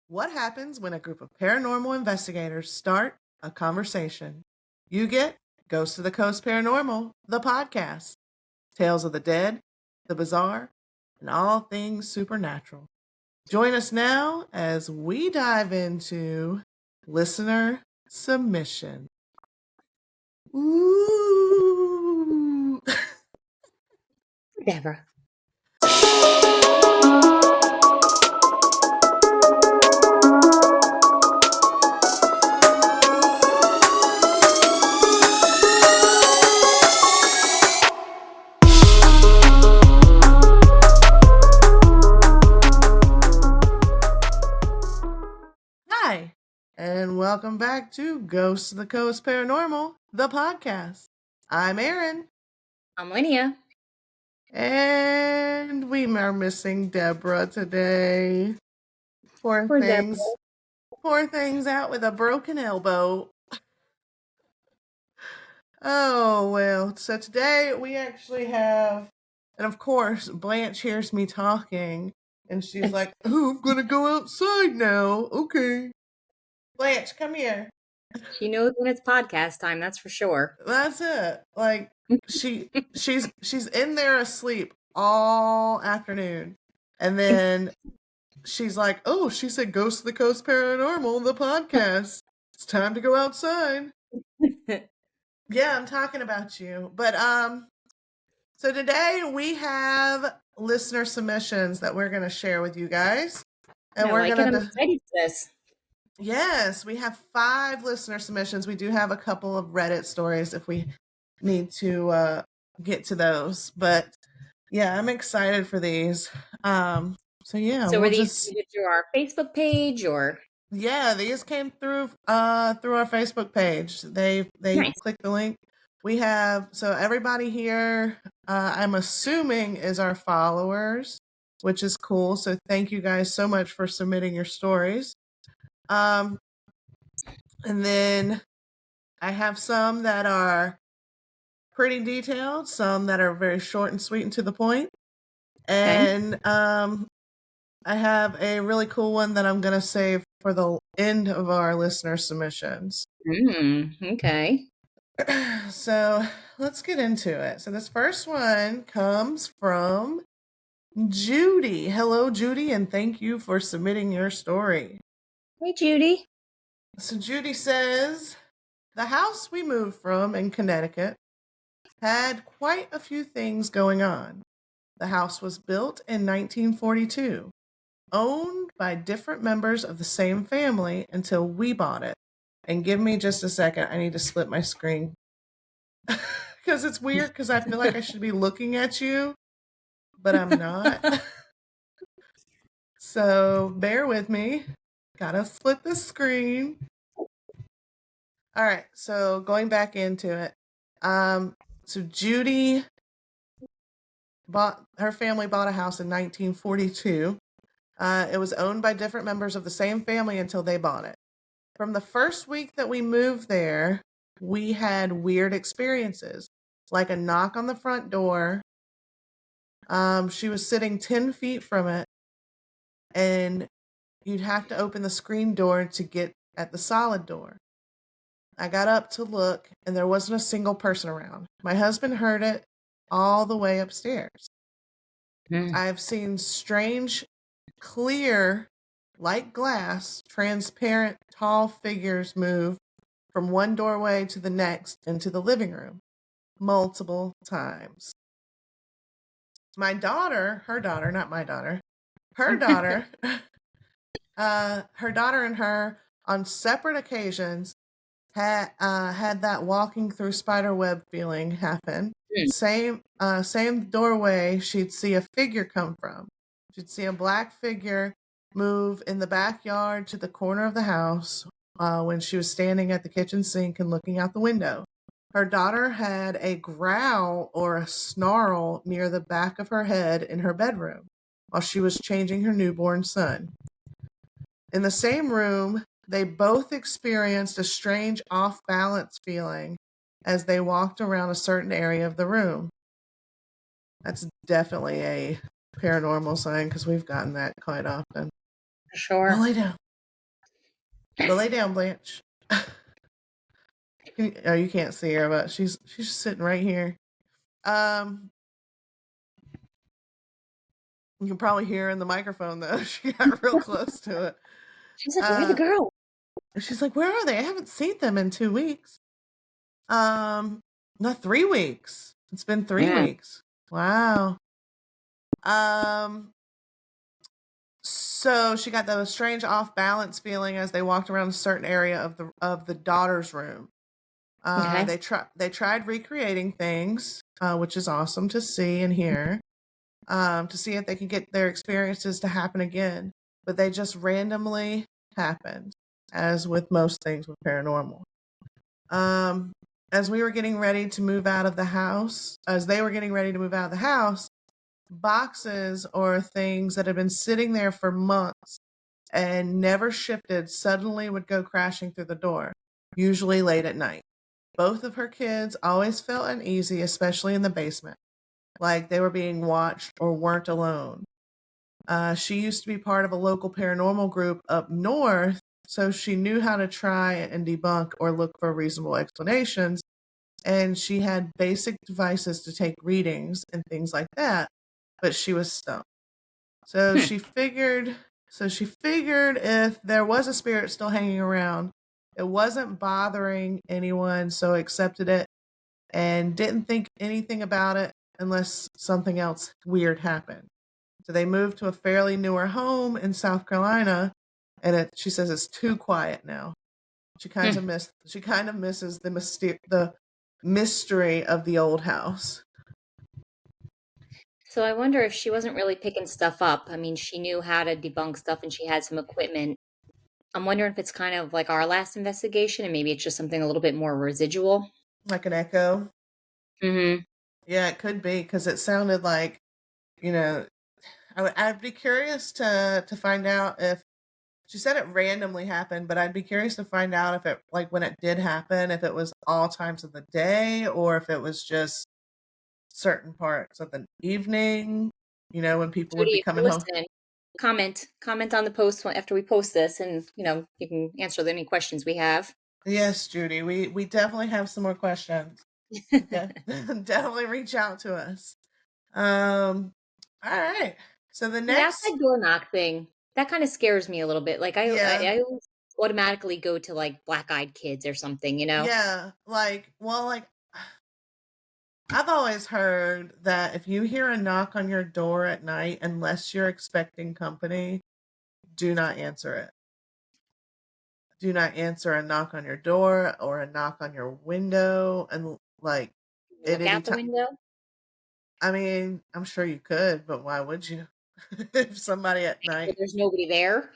What happens when a group of paranormal investigators start a conversation? You get Ghost to the Coast Paranormal, the podcast. Tales of the dead, the bizarre, and all things supernatural. Join us now as we dive into listener submission. Ooh. Deborah. Hi, and welcome back to Ghost of the Coast Paranormal, the podcast. I'm Erin. I'm Linnea. And we are missing Deborah today. Poor things. Deborah. Poor things out with a broken elbow. Oh, well. So today we actually have, and of course, Blanche hears me talking, and she's like, oh, I'm going to go outside now. Okay. Blanche, come here. She knows when it's podcast time, that's for sure. That's it. Like, she's in there asleep all afternoon. And then she's like, oh, she said Ghost of the Coast Paranormal, the podcast. It's time to go outside. Yeah, I'm talking about you. But so today we have listener submissions that we're gonna share with you guys. And I'm excited for this. Yes, we have 5 listener submissions. We do have a couple of Reddit stories if we need to get to those. But yeah, I'm excited for these. So yeah. So were these through our Facebook page or? Yeah, these came through our Facebook page. They nice. Clicked the link. We have, so everybody here, I'm assuming is our followers, which is cool. So thank you guys so much for submitting your stories. And then I have some that are pretty detailed, some that are very short and sweet and to the point. And I have a really cool one that I'm going to save for the end of our listener submissions. Okay. So let's get into it. So this first one comes from Judy. Hello, Judy, and thank you for submitting your story. Hey, Judy. So Judy says, the house we moved from in Connecticut had quite a few things going on. The house was built in 1942, owned by different members of the same family until we bought it. And give me just a second. I need to split my screen. Because it's weird because I feel like I should be looking at you, but I'm not. So bear with me. Gotta split the screen. All right, so going back into it. So Judy her family bought a house in 1942. It was owned by different members of the same family until they bought it. From the first week that we moved there, we had weird experiences, like a knock on the front door. She was sitting 10 feet from it, and you'd have to open the screen door to get at the solid door. I got up to look, and there wasn't a single person around. My husband heard it all the way upstairs. I've seen strange, clear, like glass, transparent, tall figures move from one doorway to the next into the living room multiple times. My daughter, her daughter and her on separate occasions had that walking through spider web feeling happen. Same doorway she'd see a figure come from. She'd see a black figure move in the backyard to the corner of the house when she was standing at the kitchen sink and looking out the window. Her daughter had a growl or a snarl near the back of her head in her bedroom while she was changing her newborn son. In the same room, they both experienced a strange off-balance feeling as they walked around a certain area of the room. That's definitely a paranormal sign because we've gotten that quite often. Sure. I'll lay down. But lay down, Blanche. Oh, you can't see her, but she's sitting right here. Um, you can probably hear her in the microphone though. She got real close to it. She's like, "Where'd the Uh, girl?" she's like, "Where are they? I haven't seen them in 2 weeks." Um, no, 3 weeks. It's been three Yeah. weeks. Wow. Um, so she got the strange off balance feeling as they walked around a certain area of the daughter's room. Okay. They tried recreating things, which is awesome to see and hear, to see if they could get their experiences to happen again. But they just randomly happened, as with most things with paranormal. Um, as we were getting ready to move out of the house, as they were getting ready to move out of the house, boxes or things that had been sitting there for months and never shifted suddenly would go crashing through the door, usually late at night. Both of her kids always felt uneasy, especially in the basement, like they were being watched or weren't alone. She used to be part of a local paranormal group up north, so she knew how to try and debunk or look for reasonable explanations. And she had basic devices to take readings and things like that, but she was stumped. So Hmm. she figured so she figured if there was a spirit still hanging around, it wasn't bothering anyone, so accepted it and didn't think anything about it unless something else weird happened. So they moved to a fairly newer home in South Carolina, and she says it's too quiet now. Hmm. She kind of misses the mystery of the old house. So I wonder if she wasn't really picking stuff up. I mean, she knew how to debunk stuff and she had some equipment. I'm wondering if it's kind of like our last investigation and maybe it's just something a little bit more residual. Like an echo. Hmm. Yeah, it could be because it sounded like, you know, I'd be curious to find out if she said it randomly happened, but I'd be curious to find out if it, like, when it did happen, if it was all times of the day or if it was just certain parts of the evening, when people would be Judy, if coming you're home. listening, comment on the post after we post this and you can answer any questions we have. Yes, Judy, we definitely have some more questions. Okay. Definitely reach out to us. All right. So the The next, outside door knock thing, that kind of scares me a little bit. Like yeah, I always automatically go to like black-eyed kids or something, you know? yeah, like I've always heard that if you hear a knock on your door at night, unless you're expecting company, do not answer it. Do not answer a knock on your door or a knock on your window, and like at Look any out the time. window. I mean, I'm sure you could, but why would you? If somebody at Make sure night. there's nobody there.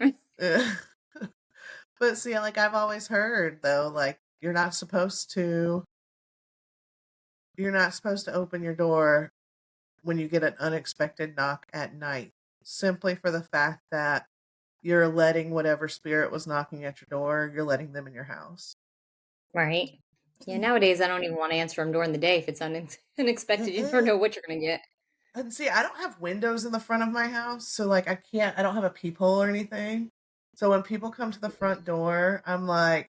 But see, like I've always heard though, like you're not supposed to open your door when you get an unexpected knock at night, simply for the fact that you're letting whatever spirit was knocking at your door, you're letting them in your house. Right. Yeah, nowadays I don't even want to answer them during the day if it's unexpected. You never know what you're gonna get. And see, I don't have windows in the front of my house, so like I don't have a peephole or anything. So when people come to the front door, I'm like,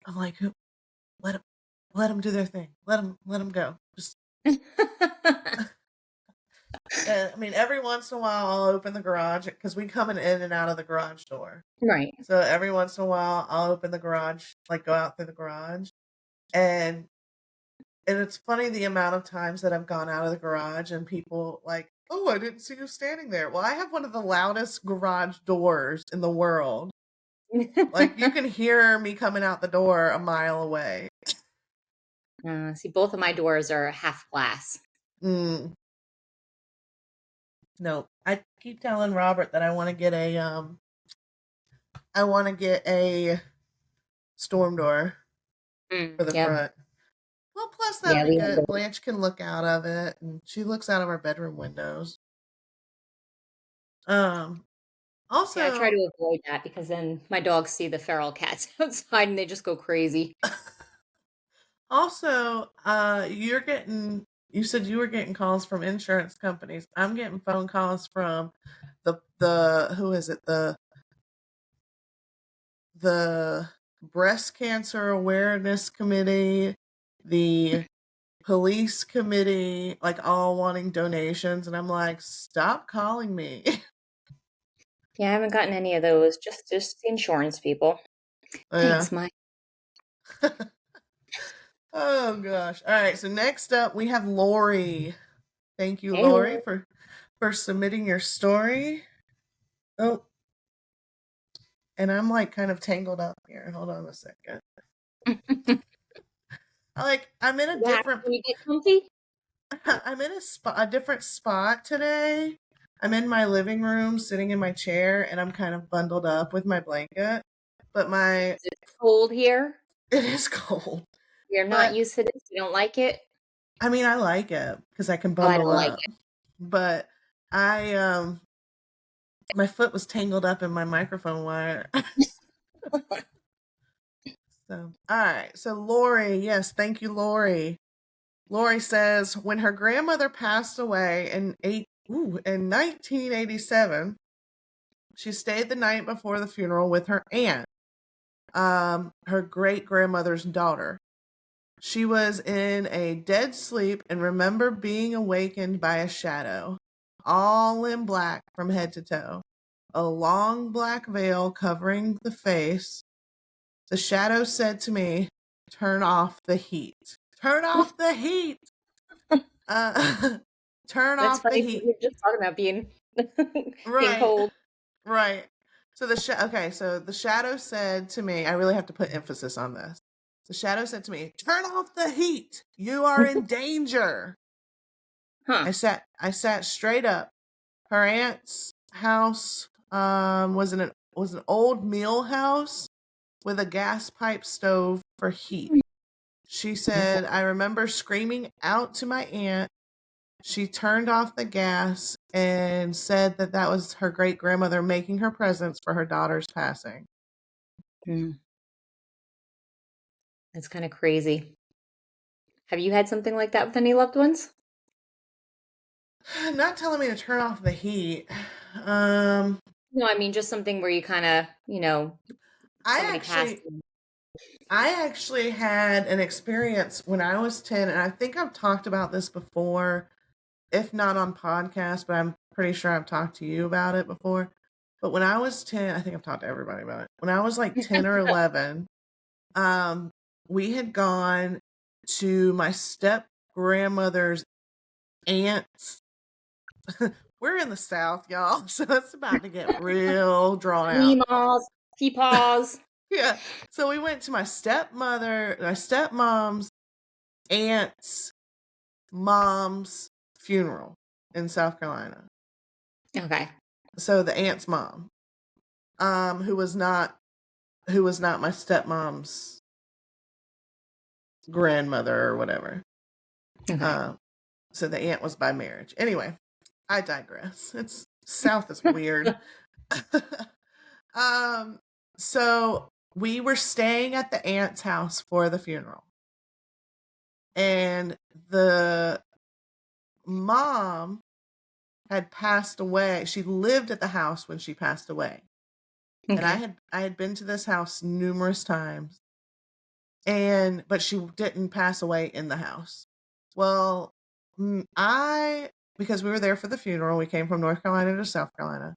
let them, let them do their thing. Let them go. Just, I mean, every once in a while I'll open the garage because we come in and out of the garage door. Right. So every once in a while I'll open the garage, like go out through the garage, and and it's funny the amount of times that I've gone out of the garage and people like, oh, I didn't see you standing there. Well, I have one of the loudest garage doors in the world. Like you can hear me coming out the door a mile away. See, both of my doors are half glass. Mm, no, I keep telling Robert that I want to get a storm door Mm, for the yep. front. Well, plus that'll Yeah, be we have good. those. Blanche can look out of it, and she looks out of our bedroom windows. Um, See, I try also, to avoid that because then my dogs see the feral cats outside and they just go crazy. Also, you said you were getting calls from insurance companies. I'm getting phone calls from the who is it? the breast cancer awareness committee, the police committee, like all wanting donations. And I'm like, stop calling me. Yeah, I haven't gotten any of those. Just the insurance people. Yeah. Thanks, Mike. Oh gosh. All right. So next up we have Lori. Thank you, Hey, Lori, Lord. for submitting your story. Oh, and I'm like kind of tangled up here. Hold on a second. I'm in a Yeah, different can you get comfy? I'm in a different spot today. I'm in my living room sitting in my chair and I'm kind of bundled up with my blanket. But my Is it cold here? it is cold. You're not But used to this? You don't like it? I mean I like it because I can Oh, I bundle don't like up. But I my foot was tangled up in my microphone wire. it. So all right. So Lori, yes, thank you, Lori. Lori says when her grandmother passed away in 1987, she stayed the night before the funeral with her aunt, her great grandmother's daughter. She was in a dead sleep and remembered being awakened by a shadow, all in black from head to toe, a long black veil covering the face. The shadow said to me, "Turn off the heat. Turn off the heat. Uh, turn That's off the funny because heat." we were just talking about being being Right. cold. Right. So so the shadow said to me, I really have to put emphasis on this. The shadow said to me, "Turn off the heat. You are in danger." Huh. I sat straight up. Her aunt's house was an old meal house with a gas pipe stove for heat. She Okay. said, "I remember screaming out to my aunt. She turned off the gas and said that that was her great grandmother making her presents for her daughter's passing." Mm, that's kind of crazy. Have you had something like that with any loved ones? Not telling me to turn off the heat. Um, No, I mean just something where you kind of, I somebody passed. actually, I actually had an experience when I was 10, and I think I've talked about this before, if not on podcast, but I'm pretty sure I've talked to you about it before. But when I was 10, I think I've talked to everybody about it. When I was like 10 or 11, um, we had gone to my step grandmother's aunt's. We're in the South, y'all, so it's about to get real drawn out. Meemaws, peepaws. Yeah. So we went to my stepmom's aunt's mom's funeral in South Carolina. Okay. So the aunt's mom, who was not my stepmom's grandmother or whatever. Okay. Um, so the aunt was by marriage. Anyway, I digress. It's South is weird. um, so we were staying at the aunt's house for the funeral, and the mom had passed away. She lived at the house when she passed away. And Okay. I had been to this house numerous times, but she didn't pass away in the house. Well, I because we were there for the funeral, we came from North Carolina to South Carolina.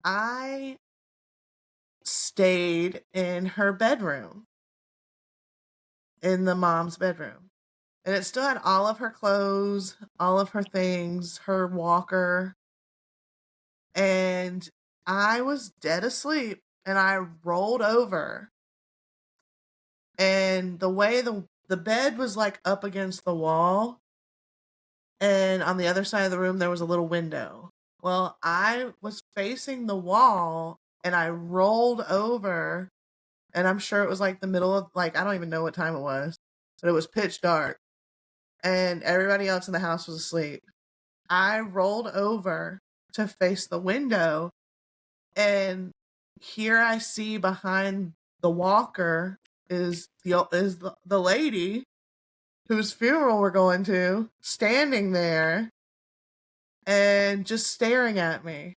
I stayed in her bedroom, in the mom's bedroom. And it still had all of her clothes, all of her things, her walker, and I was dead asleep and I rolled over, and the way the bed was like up against the wall, and on the other side of the room there was a little window. Well, I was facing the wall and I rolled over, and I'm sure it was like the middle of, like, I don't even know what time it was, but it was pitch dark and everybody else in the house was asleep. I rolled over to face the window, and here I see behind the walker is the lady whose funeral we're going to, standing there and just staring at me.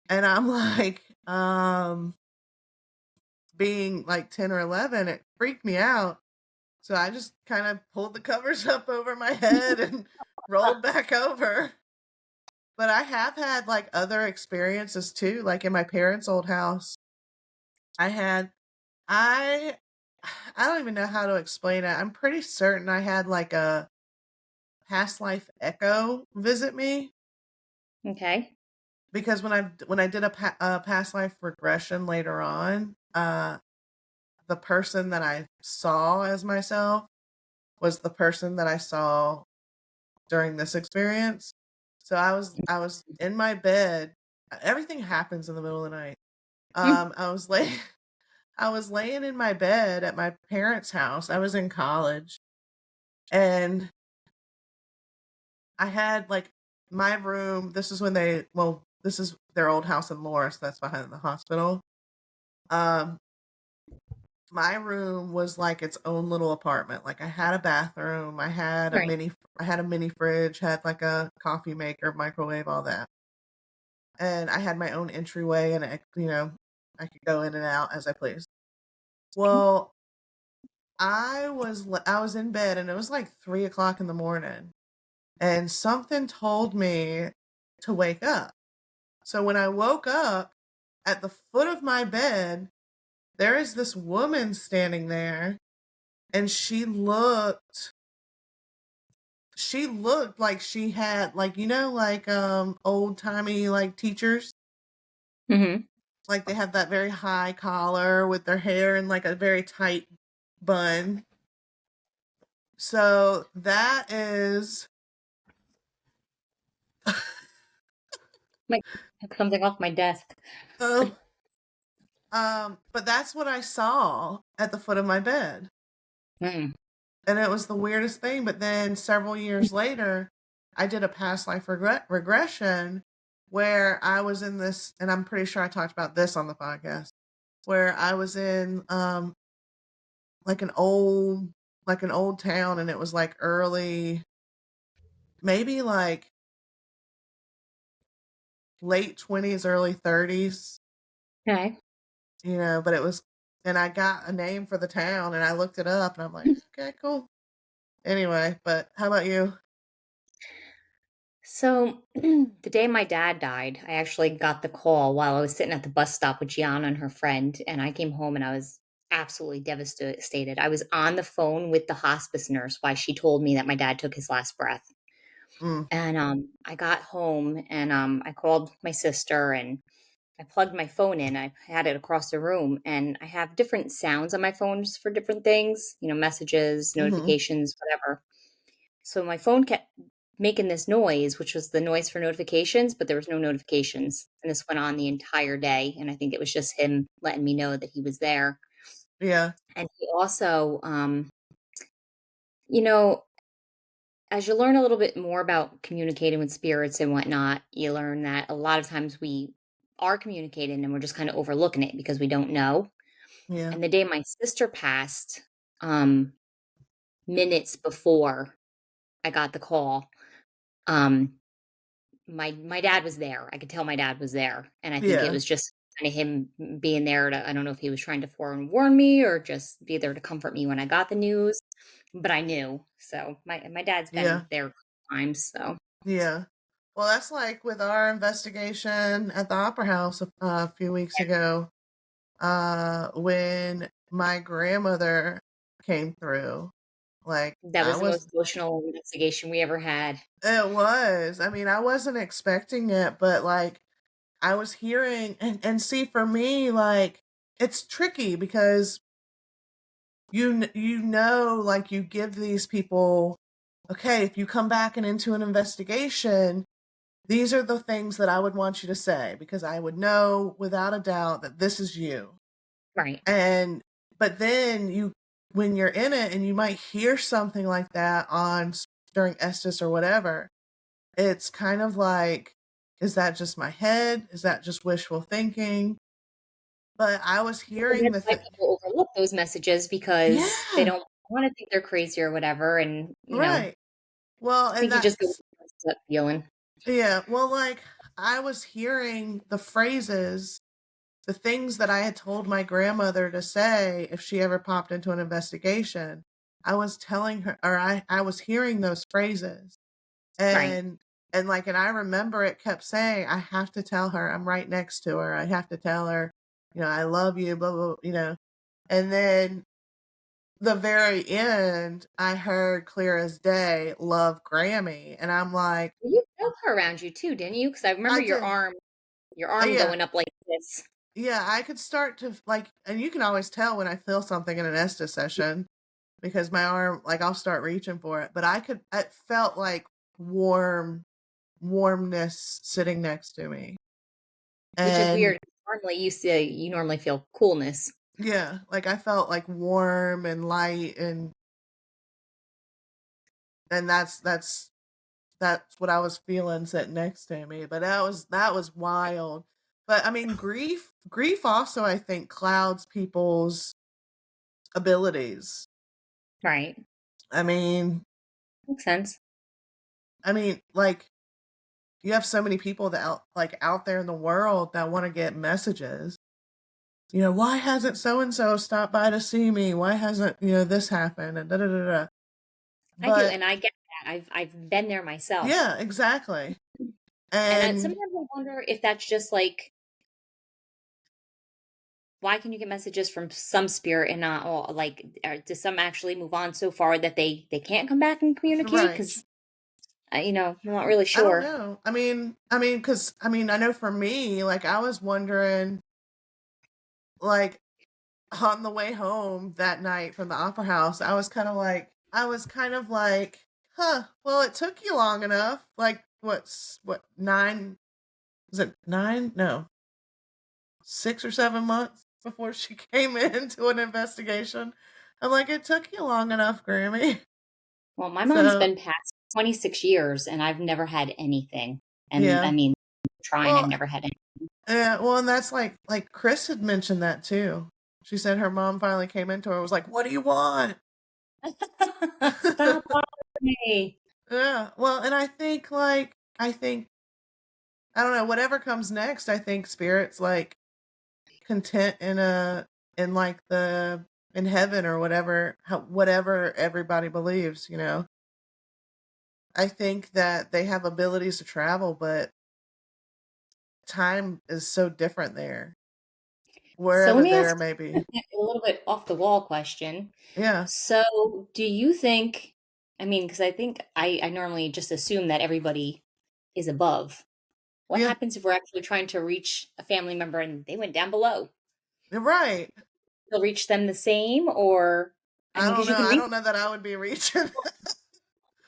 And I'm like, being like 10 or 11, it freaked me out. So I just kind of pulled the covers up over my head and rolled back over. But I have had like other experiences too, like in my parents' old house. I had I I don't even know how to explain it. I'm pretty certain I had like a past life echo visit me Okay. because when I did a past life regression later on, the person that I saw as myself was the person that I saw during this experience. So I was in my bed. Everything happens in the middle of the night. Mm. I was laying I was laying in my bed at my parents' house. I was in college, and I had like my room. This is when this is their old house in Morris that's behind the hospital. Um, my room was like its own little apartment. Like I had a bathroom, Right. I had a mini fridge, had like a coffee maker, microwave, all that. And I had my own entryway and I could go in and out as I pleased. Well, I was in bed and it was like 3 o'clock in the morning and something told me to wake up. So when I woke up at the foot of my bed, there is this woman standing there and she looked like she had like like old timey like teachers, Hmm. like they have that very high collar with their hair in like a very tight bun. So that is Like took something off my desk. oh but that's what I saw at the foot of my bed. Mm. And it was the weirdest thing. But then several years later, I did a past life regression where I was in this, and I'm pretty sure I talked about this on the podcast, where I was in like an old town, and it was like early, maybe like late 20s, early 30s, Okay. but it was, and I got a name for the town, and I looked it up, and I'm like, okay, cool. Anyway, but how about you? So the day my dad died, I actually got the call while I was sitting at the bus stop with Gianna and her friend, and I came home and I was absolutely devastated. I was on the phone with the hospice nurse while she told me that my dad took his last breath. Mm, And I got home and I called my sister and I plugged my phone in. I had it across the room, and I have different sounds on my phones for different things, messages, mm-hmm. notifications, whatever. So my phone kept making this noise, which was the noise for notifications, but there was no notifications. And this went on the entire day. And I think it was just him letting me know that he was there. Yeah, And he also, you know, as you learn a little bit more about communicating with spirits and whatnot, you learn that a lot of times we are communicating and we're just kind of overlooking it because we don't know. yeah, And the day my sister passed, um, minutes before I got the call, um, my dad was there. I could tell my dad was there, and I think it yeah, was just kind of him being there to I don't know if he was trying to forewarn me or just be there to comfort me when I got the news, but I knew. So my dad's yeah. been there a couple times, so Yeah. Well, that's like with our investigation at the Opera House a few weeks ago, when my grandmother came through. Like, that I was the was, most emotional investigation we ever had. it was. I mean, I wasn't expecting it, but like, I was hearing, and see, for me, like, it's tricky because like, you give these people, okay, if you come back and into an investigation, these are the things that I would want you to say because I would know without a doubt that this is you. Right. And but then when you're in it and you might hear something like that during Estes or whatever, it's kind of like, is that just my head? Is that just wishful thinking? But I was And hearing that's the why thing. people overlook those messages because they Yeah, don't want to think they're crazy or whatever, and right. Well, I and think you just go with that's that gut feeling. yeah. Well, like I was hearing the phrases the things that I had told my grandmother to say if she ever popped into an investigation, I was telling her, or I was hearing those phrases. Right. And and I remember it kept saying, I have to tell her, I'm right next to her. I have to tell her, I love you, blah, blah, And then the very end, I heard clear as day, love Grammy. And I'm like, You felt her around you too, didn't you? Because I remember I did. your arm Yeah. going up like this. Yeah. I could start to like, and you can always tell when I feel something in an Estes session because my arm, like I'll start reaching for it. But it felt like warmness sitting next to me. Which is And weird. Normally, you normally feel coolness. yeah, like I felt like warm and light and that's what I was feeling sitting next to me. But that was wild. But I mean grief also I think clouds people's abilities. Right. I mean Makes sense. like you have so many people that out there in the world that want to get messages. Why hasn't so and so stopped by to see me? Why hasn't, this happened and da da da da. I do, But and I get that. I've been there myself. yeah, exactly. And And sometimes I wonder if that's just like, why can you get messages from some spirit and not all? Like, does some actually move on so far that they can't come back and communicate? right. Because I'm not really I don't sure. know. Cuz I know for me, like I was wondering like on the way home that night from the opera house, I was kind of like, "Huh, well it took you long enough." Like what 9 was it 9? No, 6 or 7 months before she came into an investigation. I'm like, "It took you long enough, Grammy." Well, my mom's So, been past 26 years, and I've never had anything. And I yeah. mean, trying, I've Well, never had yeah, well, and that's like Chris had mentioned that too. She said her mom finally came into her and was like, "What do you want?" any. Stop bothering me. Yeah. Well, and I think I don't know, whatever comes next, I think spirit's like content in like the in heaven or whatever everybody believes. I think that they have abilities to travel, but time is so different there. So let Wherever me ask there may a be. little bit off the wall question. Yeah. So, do you think, I mean, because I think I normally just assume that everybody is above. What Yeah. happens if we're actually trying to reach a family member and they went down below? You're right. You'll reach them the same, or, I I mean, don't because you know. can I reach, don't know that I would be reaching.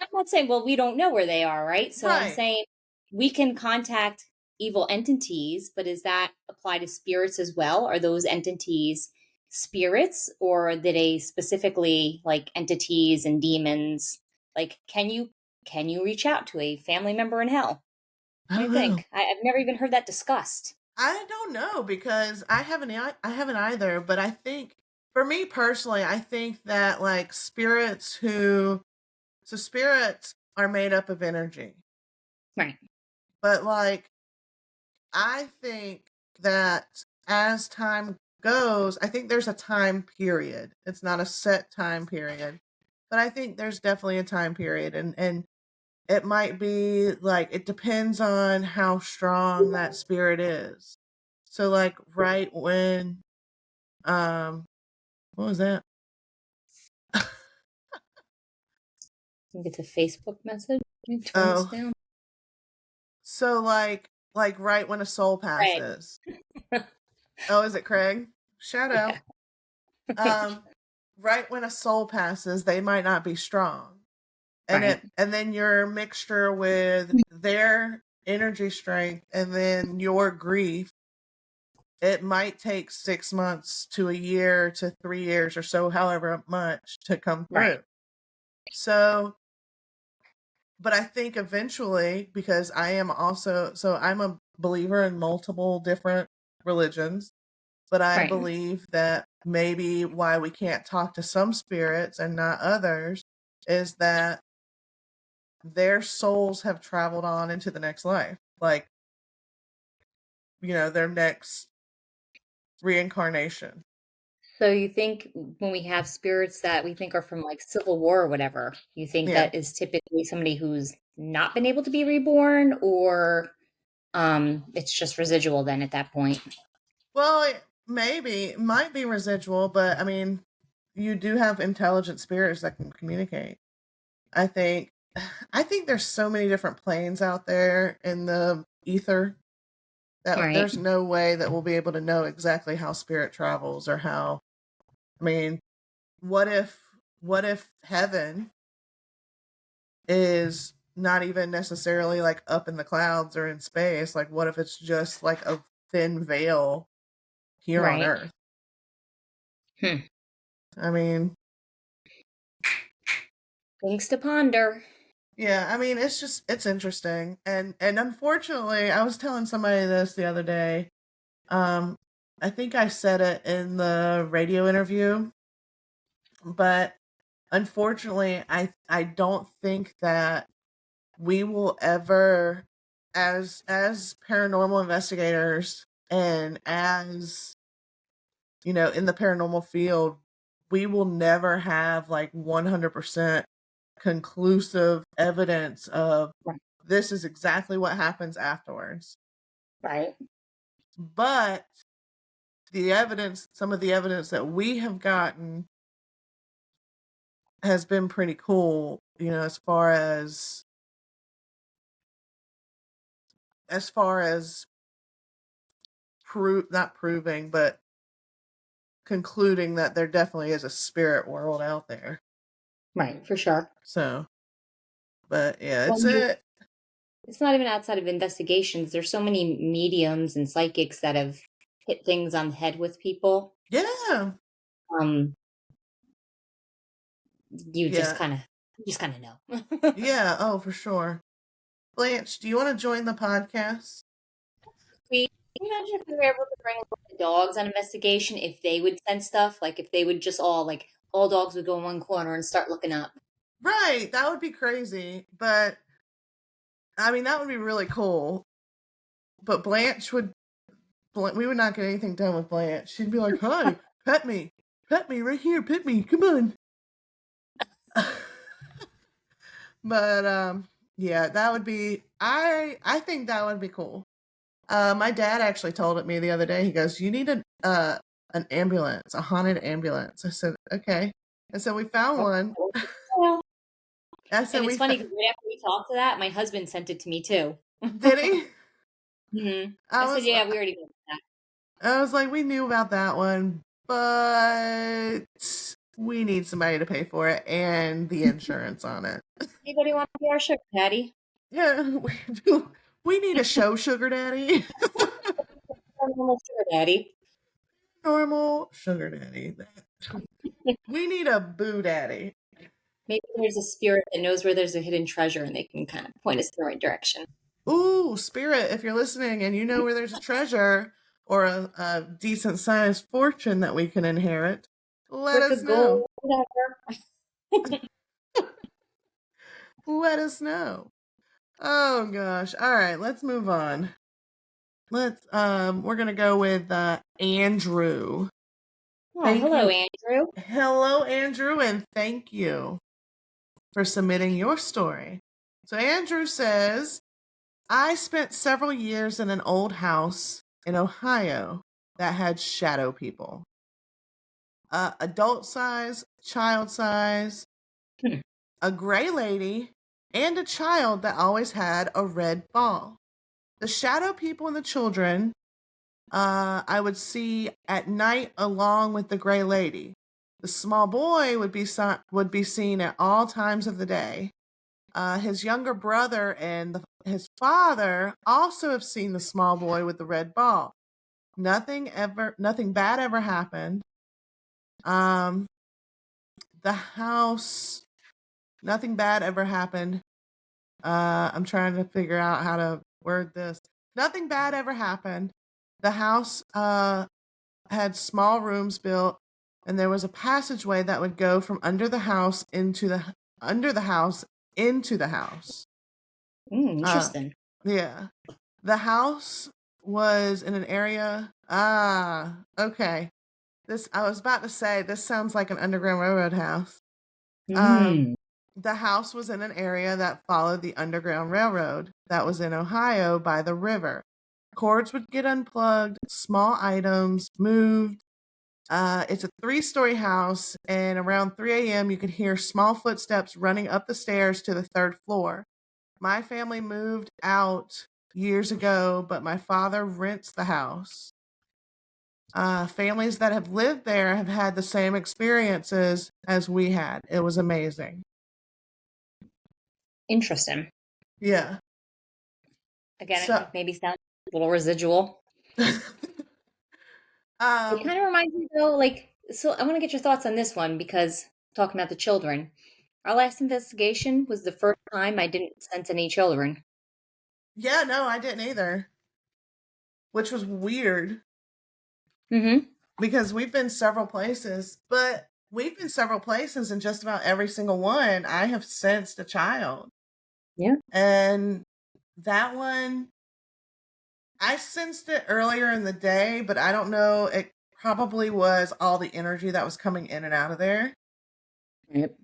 I'm not saying, well, we don't know where they are, right? So I'm Right. saying we can contact evil entities, but does that apply to spirits as well? Are those entities spirits, or are they specifically like entities and demons? Like, can you reach out to a family member in hell? I What do you don't know. think? I've never even heard that discussed. I don't know because I haven't either, but I think for me personally, I think that like spirits are made up of energy. Right, But like I think that as time goes, I think there's a time period. It's not a set time period. But I think there's definitely a time period and it might be like it depends on how strong that spirit is. So like right when what was that? I think it's a Facebook message. Let me turn this Oh, down. so like right when a soul Right. passes. Oh, is it Craig? Shout Yeah. out. Um right when a soul passes, they might not be strong. And Right. then your mixture with their energy strength and then your grief, it might take 6 months to a year to 3 years or so, however much to come Right. through. So, but I think eventually, because I'm a believer in multiple different religions, but I Right. believe that maybe why we can't talk to some spirits and not others is that their souls have traveled on into the next life. Like, their next reincarnation. So you think when we have spirits that we think are from like Civil War or whatever, you think Yeah. that is typically somebody who's not been able to be reborn, or it's just residual then at that point? Well, it might be residual, but I mean, you do have intelligent spirits that can communicate. I think I think there's so many different planes out there in the ether that Right, there's no way that we'll be able to know exactly how spirit travels or how. I mean, what if what if heaven is not even necessarily like up in the clouds or in space? Like what if it's just like a thin veil here on right. earth? Hmm. I mean, Things to ponder. yeah, I mean it's interesting. And unfortunately, I was telling somebody this the other day. Um I think I said it in the radio interview, but unfortunately, I don't think that we will ever, as paranormal investigators and as in the paranormal field, we will never have like 100% conclusive evidence of Right. this is exactly what happens afterwards. Right. But some of the evidence that we have gotten has been pretty cool, as far as not proving, but concluding that there definitely is a spirit world out there. Right, for sure. So, but yeah, Well, it's I mean, it. it's not even outside of investigations. There's so many mediums and psychics that have hit things on the head with people. Yeah, Um, you just yeah, kind of, you just kind of know. yeah. Oh, for sure. Blanche, do you want to join the podcast? Can you imagine if we were able to bring the dogs on investigation, if they would sense stuff, like if they would just all like all dogs would go in one corner and start looking up. Right, that would be crazy. But I mean, that would be really cool. But we would not get anything done with Blanche. She'd be like, "Hi, pet me right here, pet me, come on." But yeah, that would be. I think that would be cool. My dad actually told it me the other day. He goes, "You need an ambulance, a haunted ambulance." I said, "Okay." I said, "We found one." Yeah. I And said, it's "We funny fa-" because right after we talked to that, my husband sent it to me too. Did he?" I I said, was "Yeah, we already did that." I was like, "We knew about that one, but we need somebody to pay for it and the insurance on it." Anybody want to be our sugar daddy? Yeah, we need a show sugar daddy. Our normal sugar daddy. Normal sugar daddy. We need a boo daddy. Maybe there's a spirit that knows where there's a hidden treasure and they can kind of point us in the right direction. Ooh, spirit, if you're listening and you know where there's a treasure or a decent sized fortune that we can inherit, let Brick us of know. gold, whatever. Let us know. Oh gosh. All right, let's move on. We're gonna go with Andrew. Oh, Thank hello, you. Andrew. Hello, Andrew, and thank you for submitting your story. So Andrew says, I spent several years in an old house in Ohio that had shadow people. Adult size, child size, Hmm. a gray lady, and a child that always had a red ball. The shadow people and the children I would see at night along with the gray lady. The small boy would be seen at all times of the day. His younger brother and his father also have seen the small boy with the red ball. Nothing bad ever happened. Um, the house, nothing bad ever happened. I'm trying to figure out how to word this. Nothing bad ever happened. The house had small rooms built, and there was a passageway that would go from under the house into the house. Uh, Interesting. yeah. The house was in an area Ah, okay. This I was about to say this sounds like an Underground Railroad house. Um, Mm. the house was in an area that followed the Underground Railroad that was in Ohio by the river. Cords would get unplugged, small items moved. It's a three-story house, and around 3 a.m., you could hear small footsteps running up the stairs to the third floor. My family moved out years ago, but my father rents the house. Families that have lived there have had the same experiences as we had. It was amazing. Interesting. Yeah. Again, So, it maybe sounds a little residual. It um, kind of reminds me though, like, so I want to get your thoughts on this one because talking about the children. Our last investigation was the first time I didn't sense any children. yeah, no, I didn't either, which was weird Mm-hmm. because we've been several places, but we've been several places, and just about every single one, I have sensed a child. Yeah. And that one, I sensed it earlier in the day, but I don't know. It probably was all the energy that was coming in and out of there. Yep.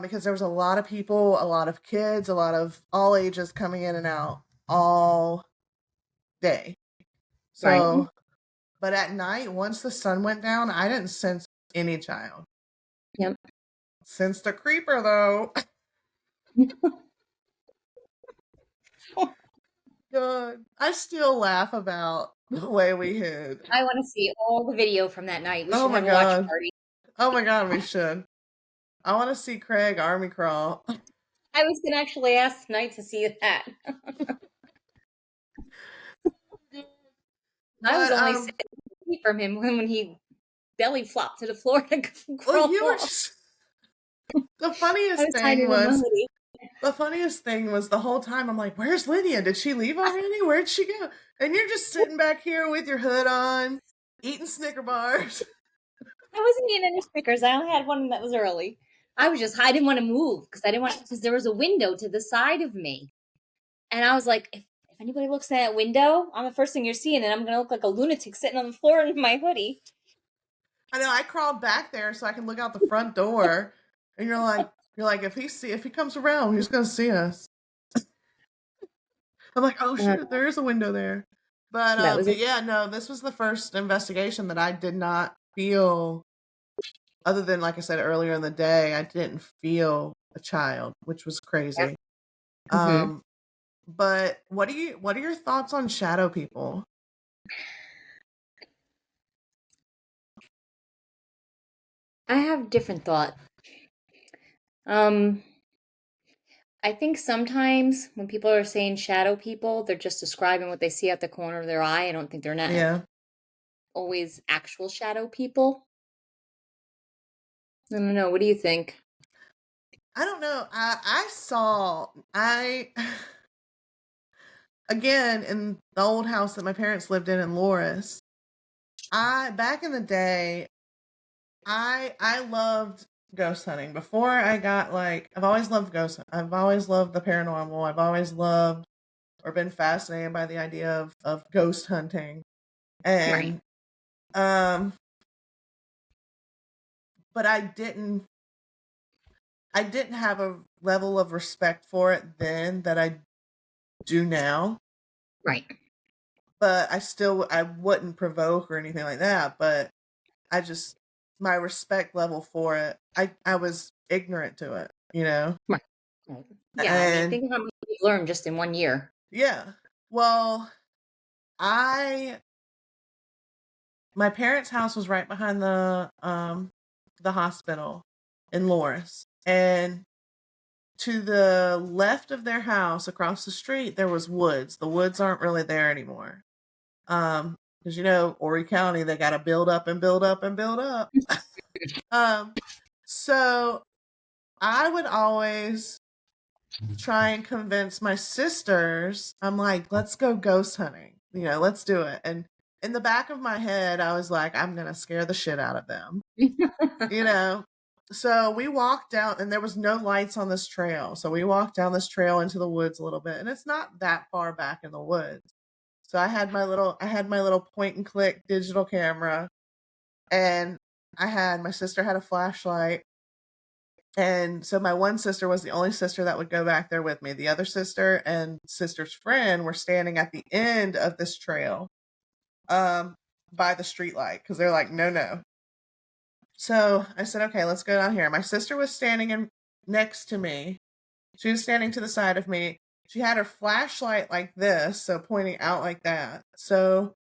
Because there was a lot of people, a lot of kids, a lot of all ages coming in and out all day. Right. So, but at night, once the sun went down, I didn't sense any child. Yep. Sensed a creeper though. God, I still laugh about the way we hid. I want to see all the video from that night. We Oh should my have a watch god. party. Oh my god, we should. I want to see Craig army crawl. I was gonna actually ask tonight to see that. I was But only 6 feet from him when he belly flopped to the floor and well, crawled you were off. just the I funniest was thing hiding in my was hoodie. the whole time I'm like, "Where's Lydia? Did she leave already? Where'd she go?" And you're just sitting back here with your hood on, eating Snicker bars. I wasn't eating any Snickers. I only had one that was early. I was just I didn't want to move because I didn't want because there was a window to the side of me, and I was like, if anybody looks in that window, I'm the first thing you're seeing, and I'm gonna look like a lunatic sitting on the floor in my hoodie. I know I crawled back there so I can look out the front door, and you're like, if he comes around, he's gonna see us. I'm like, oh Uh, shit, there is a window there. But that was it. yeah, no, this was the first investigation that I did not feel, other than like I said earlier in the day, I didn't feel a child, which was crazy. Hmm. Um, but what are your thoughts on shadow people? I have different thought. Um, I think sometimes when people are saying shadow people, they're just describing what they see at the corner of their eye. I don't think they're not Yeah. always actual shadow people. I don't know. What do you think? I don't know. I again in the old house that my parents lived in Loris. I back in the day, I loved ghost hunting. Before I got like I've always loved I've always loved the paranormal. I've always loved or been fascinated by the idea of ghost hunting. Right. And um but I didn't have a level of respect for it then that I do now. Right. But I wouldn't provoke or anything like that, but I just my respect level for it, I was ignorant to it, you know? Right. Right. Yeah. I mean, And think of how much you've learned just in 1 year. yeah. Well, I my parents' house was right behind the hospital in Loris. And to the left of their house across the street there was woods. The woods aren't really there anymore. Because Horry County, they gotta build up and build up and build up. Um, so I would always try and convince my sisters. I'm like, let's go ghost hunting. Let's do it. And in the back of my head, I was like, I'm gonna scare the shit out of them. You know. So we walked down, and there was no lights on this trail. So we walked down this trail into the woods a little bit, and it's not that far back in the woods. So I had my little point and click digital camera, and my sister had a flashlight. And so my one sister was the only sister that would go back there with me. The other sister and sister's friend were standing at the end of this trail, um, by the street light, because they're like, no, no. So I said, okay, let's go down here. My sister was standing next to me. She was standing to the side of me. She had her flashlight like this, so pointing out like that. So,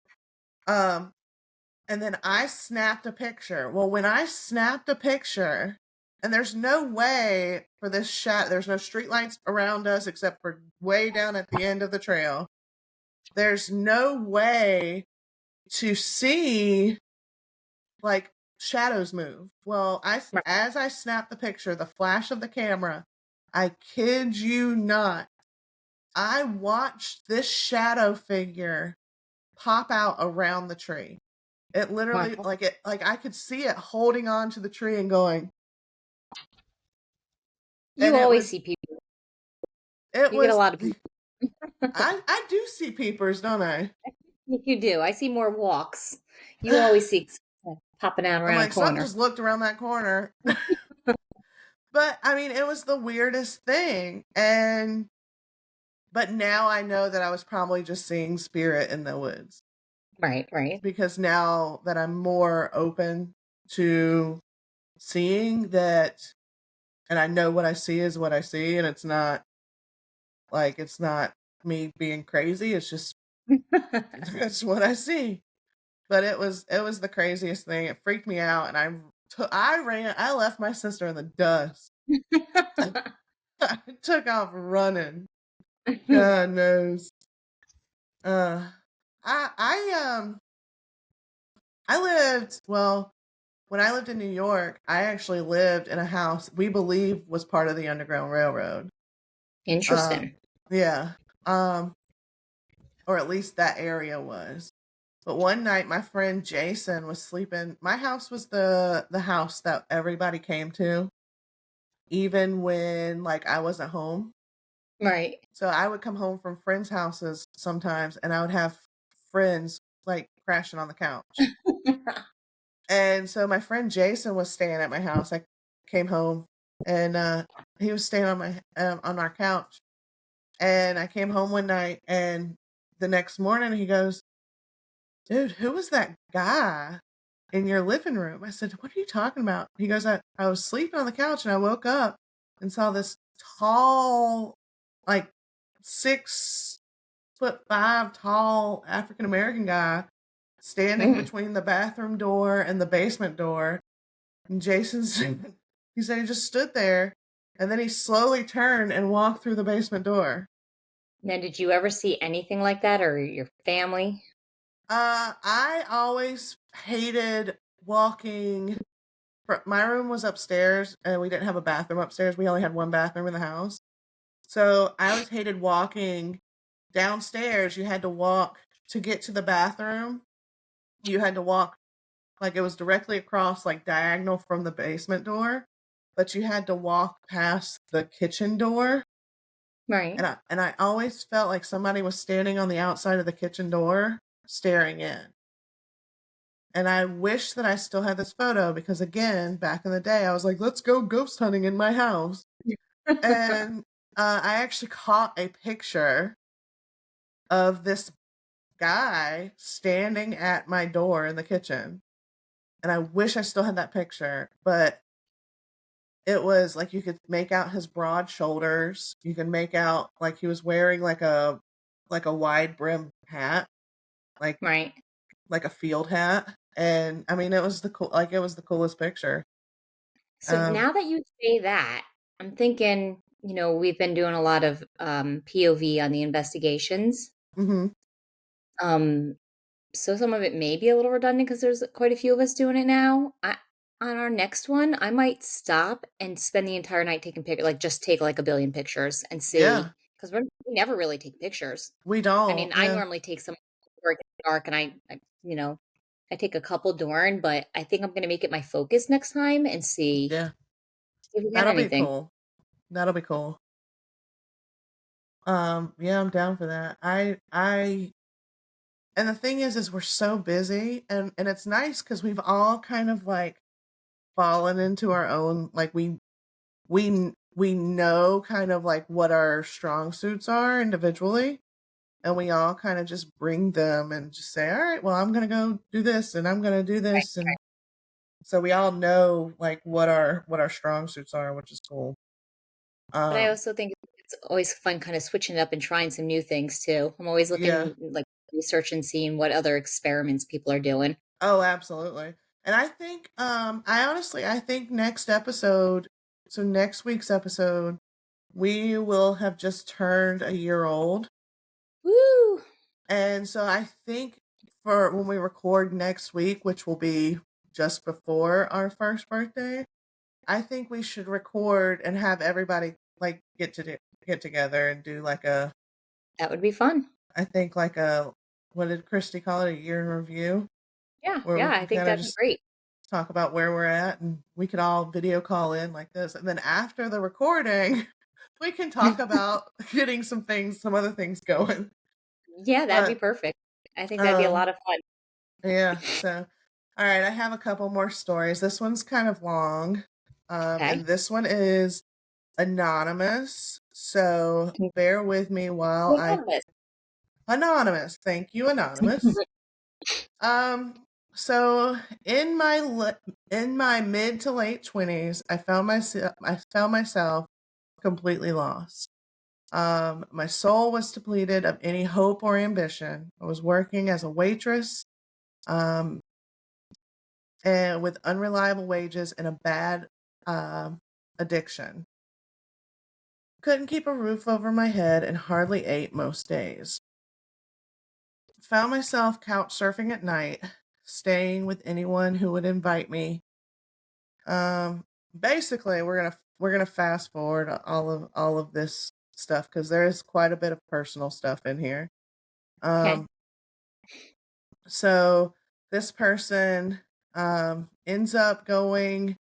um, and then I snapped a picture. Well, when I snapped a picture, and there's no way for this shot, there's no streetlights around us except for way down at the end of the trail. There's no way to see like shadows move. Well, Right. as I snapped the picture, the flash of the camera, I kid you not, I watched this shadow figure pop out around the tree. It literally, Wow. like I could see it holding on to the tree and going, and You always see people. it You get a was, lot of people. I do see peepers, don't I? You do. I see more walks. You always see popping out I'm around a like, something corner. just looked around that corner. But I mean, it was the weirdest thing. But now I know that I was probably just seeing spirit in the woods, Right, right. because now that I'm more open to seeing that, and I know what I see is what I see, and it's not me being crazy. It's just it's what I see. But it was the craziest thing. It freaked me out, and I left my sister in the dust. I took off running. God knows. Uh, I lived well when I lived in New York. I actually lived in a house we believe was part of the Underground Railroad. Um, Interesting. yeah, um, or at least that area was. But one night, my friend Jason was sleeping. My house was the house that everybody came to, even when like I wasn't home. Right. So I would come home from friends' houses sometimes, and I would have friends like crashing on the couch. And so my friend Jason was staying at my house. I came home, and he was staying on our couch. And I came home one night, and the next morning he goes, "Dude, who was that guy in your living room?" I said, "What are you talking about?" He goes, I was sleeping on the couch, and I woke up and saw this tall, like 6'5" tall African American guy standing Mm. between the bathroom door and the basement door." And he said he just stood there, and then he slowly turned and walked through the basement door. Now, did you ever see anything like that or your family? I always hated walking. My room was upstairs, and we didn't have a bathroom upstairs. We only had one bathroom in the house. So I always hated walking downstairs. You had to walk to get to the bathroom. You had to walk like it was directly across, like diagonal from the basement door, but you had to walk past the kitchen door. Right. And I always felt like somebody was standing on the outside of the kitchen door staring in. And I wish that I still had this photo, because again, back in the day, I was like, let's go ghost hunting in my house. And I actually caught a picture of this guy standing at my door in the kitchen. And I wish I still had that picture, but it was like you could make out his broad shoulders. You can make out like he was wearing like a wide brim hat, like Right. like a field hat. And I mean, it was the coolest picture. So Um, now that you say that, I'm thinking, we've been doing a lot of POV on the investigations. mhm. Um, so some of it may be a little redundant because there's quite a few of us doing it now. On our next one, I might stop and spend the entire night taking pictures, like just take like a billion pictures and Yeah, see, because we never really take pictures. we I don't. mean, I Yeah, normally take some before it gets dark, and I take a couple during, but I think I'm gonna make it my focus next time and see yeah. if we get That'll be anything. cool. That'll be cool. Yeah, I'm down for that. And the thing is we're so busy, and it's nice because we've all kind of like fallen into our own, like we know kind of like what our strong suits are individually, and we all kind of just bring them and just say, all right, well, I'm gonna go do this and I'm gonna do Right. this, and so we all know like what our strong suits are, which is cool. But I um also think it's always fun kind of switching it up and trying some new things too. I'm always yeah. looking, like, research and seeing what other experiments people are doing. Oh, absolutely. And I think I think next episode, so next week's episode, we will have just turned a year old. Woo! And so I think for when we record next week, which will be just before our first birthday, I think we should record and have everybody like get together and do like a, That would be fun. I think like a, what did Christy call it, a year in review, Yeah, where we yeah, I can think kind of that'd be just great. talk about where we're at, and we could all video call in like this, and then after the recording we can talk about getting some other things going. Yeah, that'd be But perfect. I think that'd be a lot um of fun. yeah, so all right, I have a couple more stories. This one's kind of long, Okay. and this one is anonymous, so bear with me while I, Anonymous. anonymous, thank you, anonymous. um so in my mid to late 20s, I found myself completely lost. My soul was depleted of any hope or ambition. I was working as a waitress, um, and with unreliable wages and a bad addiction. Couldn't keep a roof over my head and hardly ate most days. Found myself couch surfing at night, staying with anyone who would invite me. Um, Basically, we're gonna fast forward all of this stuff because there is quite a bit of personal stuff in here. Okay. Um, So this person ends up going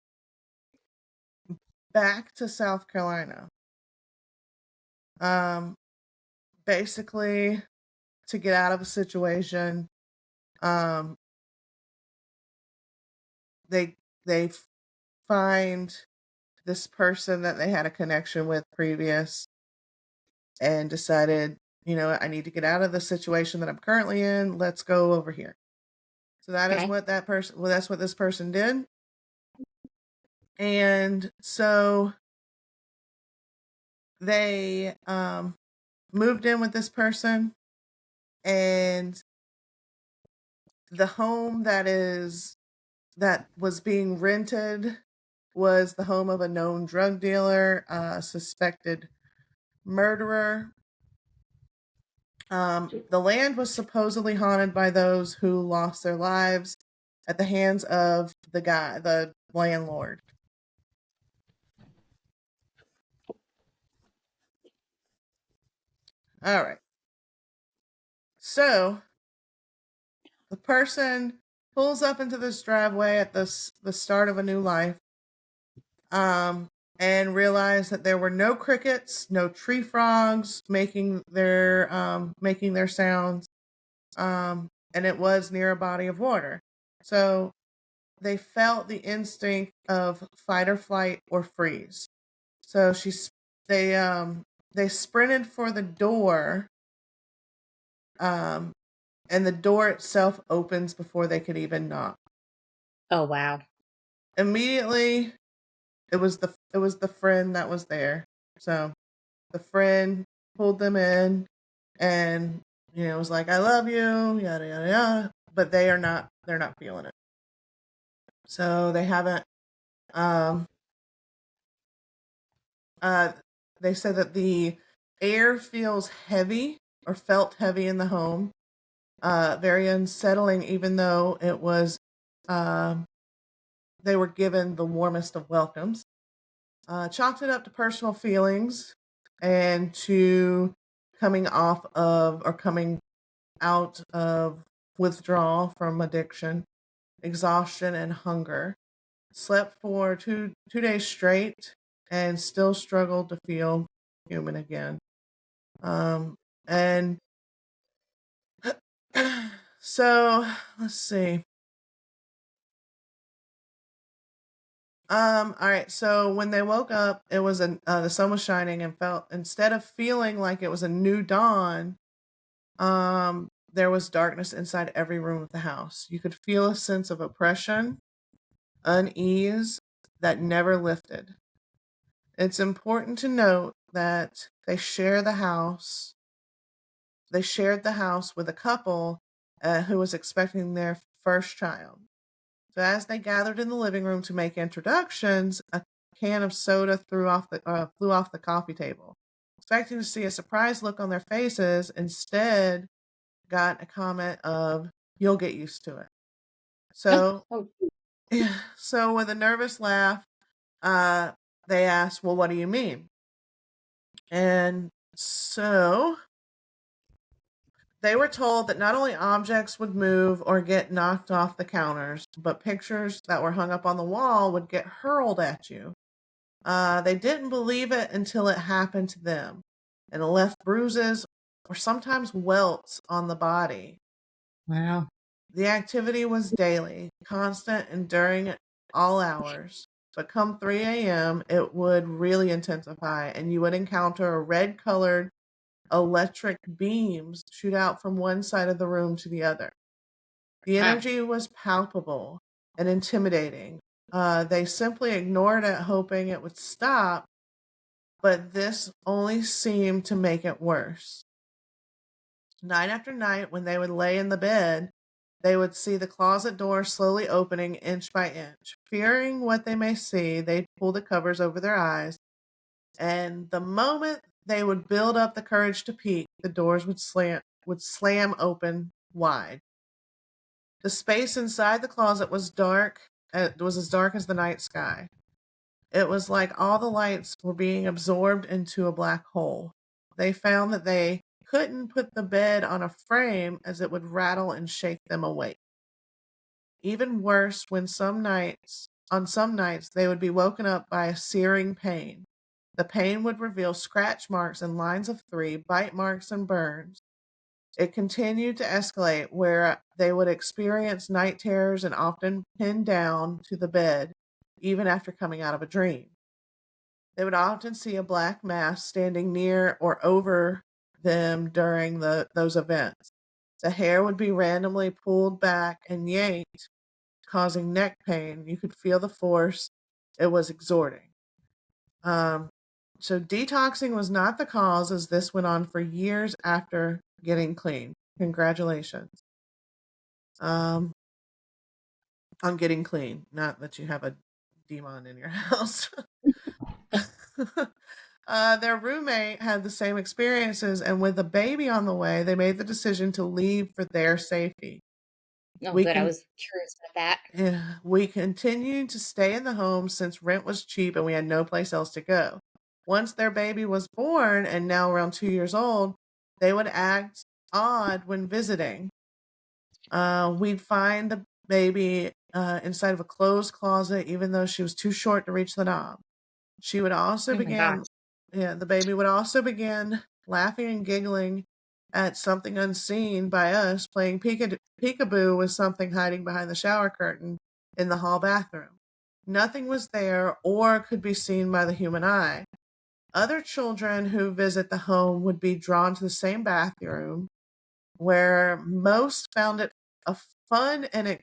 back to South Carolina. Um, Basically to get out of a situation. Um, they they find this person that they had a connection with previous, and decided, I need to get out of the situation that I'm currently in. Let's go over here. So that is Okay. what that person, well, that's what this person did. And so they moved in with this person, and the home that was being rented was the home of a known drug dealer, suspected murderer. The land was supposedly haunted by those who lost their lives at the hands of the landlord. All right. So the person pulls up into this driveway at the start of a new life, um, and realized that there were no crickets, no tree frogs making their sounds, and it was near a body of water. So they felt the instinct of fight or flight or freeze. So they they sprinted for the door, um, and the door itself opens before they could even knock. Oh, wow. Immediately, it was the friend that was there. So the friend pulled them in, and was like, "I love you," yada yada yada. But they're not feeling it. So they haven't. Um, uh, they said that the air feels heavy or felt heavy in the home, very unsettling, even though it was. Um, they were given the warmest of welcomes. Chalked it up to personal feelings and to coming out of withdrawal from addiction, exhaustion, and hunger. Slept for two days straight and still struggled to feel human again. And So let's see. All right. So when they woke up, it was the sun was shining and felt instead of feeling like it was a new dawn, there was darkness inside every room of the house. You could feel a sense of oppression, unease that never lifted. It's important to note that they shared the house with a couple who was expecting their first child. So as they gathered in the living room to make introductions, a can of soda flew off the coffee table. Expecting to see a surprised look on their faces, instead got a comment of "You'll get used to it." So, Oh, yeah, so with a nervous laugh, uh, they asked, "Well, what do you mean?" And so they were told that not only objects would move or get knocked off the counters, but pictures that were hung up on the wall would get hurled at you. They didn't believe it until it happened to them, and it left bruises or sometimes welts on the body. wow. The activity was daily, constant, and during all hours. But come 3 a.m., it would really intensify, and you would encounter a red colored electric beams shoot out from one side of the room to the other. The Wow. energy was palpable and intimidating. They simply ignored it, hoping it would stop, but this only seemed to make it worse. Night after night, when they would lay in the bed, they would see the closet door slowly opening inch by inch. Fearing what they may see, they'd pull the covers over their eyes, and the moment they would build up the courage to peek, the doors would slam open wide. The space inside the closet was dark. It was as dark as the night sky. It was like all the lights were being absorbed into a black hole. They found that they couldn't put the bed on a frame as it would rattle and shake them awake. Even worse, on some nights, they would be woken up by a searing pain. The pain would reveal scratch marks and lines of three, bite marks and burns. It continued to escalate, where they would experience night terrors and often pinned down to the bed, even after coming out of a dream. They would often see a black mass standing near or over them during those events. The hair would be randomly pulled back and yanked, causing neck pain. You could feel the force it was exerting. Um, so detoxing was not the cause, as this went on for years after getting clean. Congratulations. Um, on getting clean, not that you have a demon in your house. Their roommate had the same experiences, and with a baby on the way, they made the decision to leave for their safety. Oh, We good. I can was curious about that. Yeah, we continued to stay in the home since rent was cheap and we had no place else to go. Once their baby was born and now around 2 years old, they would act odd when visiting. We'd find the baby inside of a closed closet, even though she was too short to reach the knob. She would also Oh my gosh. begin, yeah, the baby would also begin laughing and giggling at something unseen by us, playing peekaboo with something hiding behind the shower curtain in the hall bathroom. Nothing was there or could be seen by the human eye. Other children who visit the home would be drawn to the same bathroom, where a fun and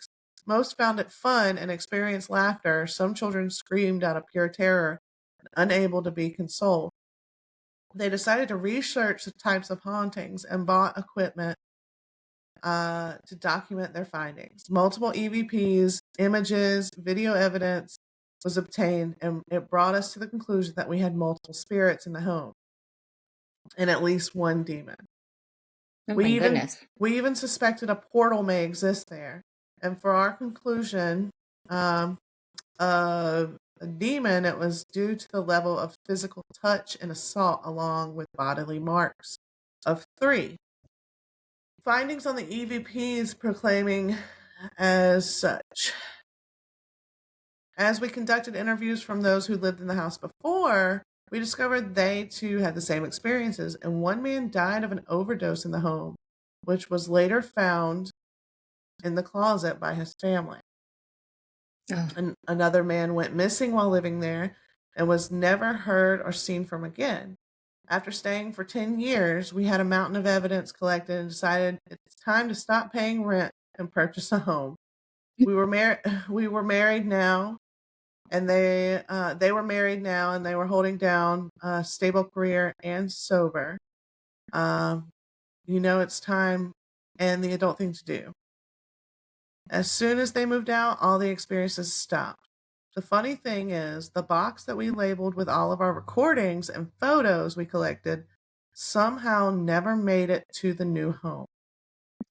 most found it fun and experienced laughter. Some children screamed out of pure terror, unable to be consoled. They decided to research the types of hauntings and bought equipment to document their findings. Multiple EVPs, images, video evidence was obtained, and it brought us to the conclusion that we had multiple spirits in the home and at least one demon. Oh We my even goodness. we even suspected a portal may exist there, and for our conclusion, um, a demon, it was due to the level of physical touch and assault, along with bodily marks of three. Findings on the EVPs proclaiming as such. As we conducted interviews from those who lived in the house before, we discovered they too had the same experiences, and one man died of an overdose in the home, which was later found in the closet by his family. Oh, Another man went missing while living there and was never heard or seen from again. After staying for 10 years, we had a mountain of evidence collected and decided it's time to stop paying rent and purchase a home. We were married we were married now and they were married now and they were holding down a stable career and sober. Um, it's time and the adult thing to do. As soon as they moved out, all the experiences stopped. The funny thing is, the box that we labeled with all of our recordings and photos we collected somehow never made it to the new home.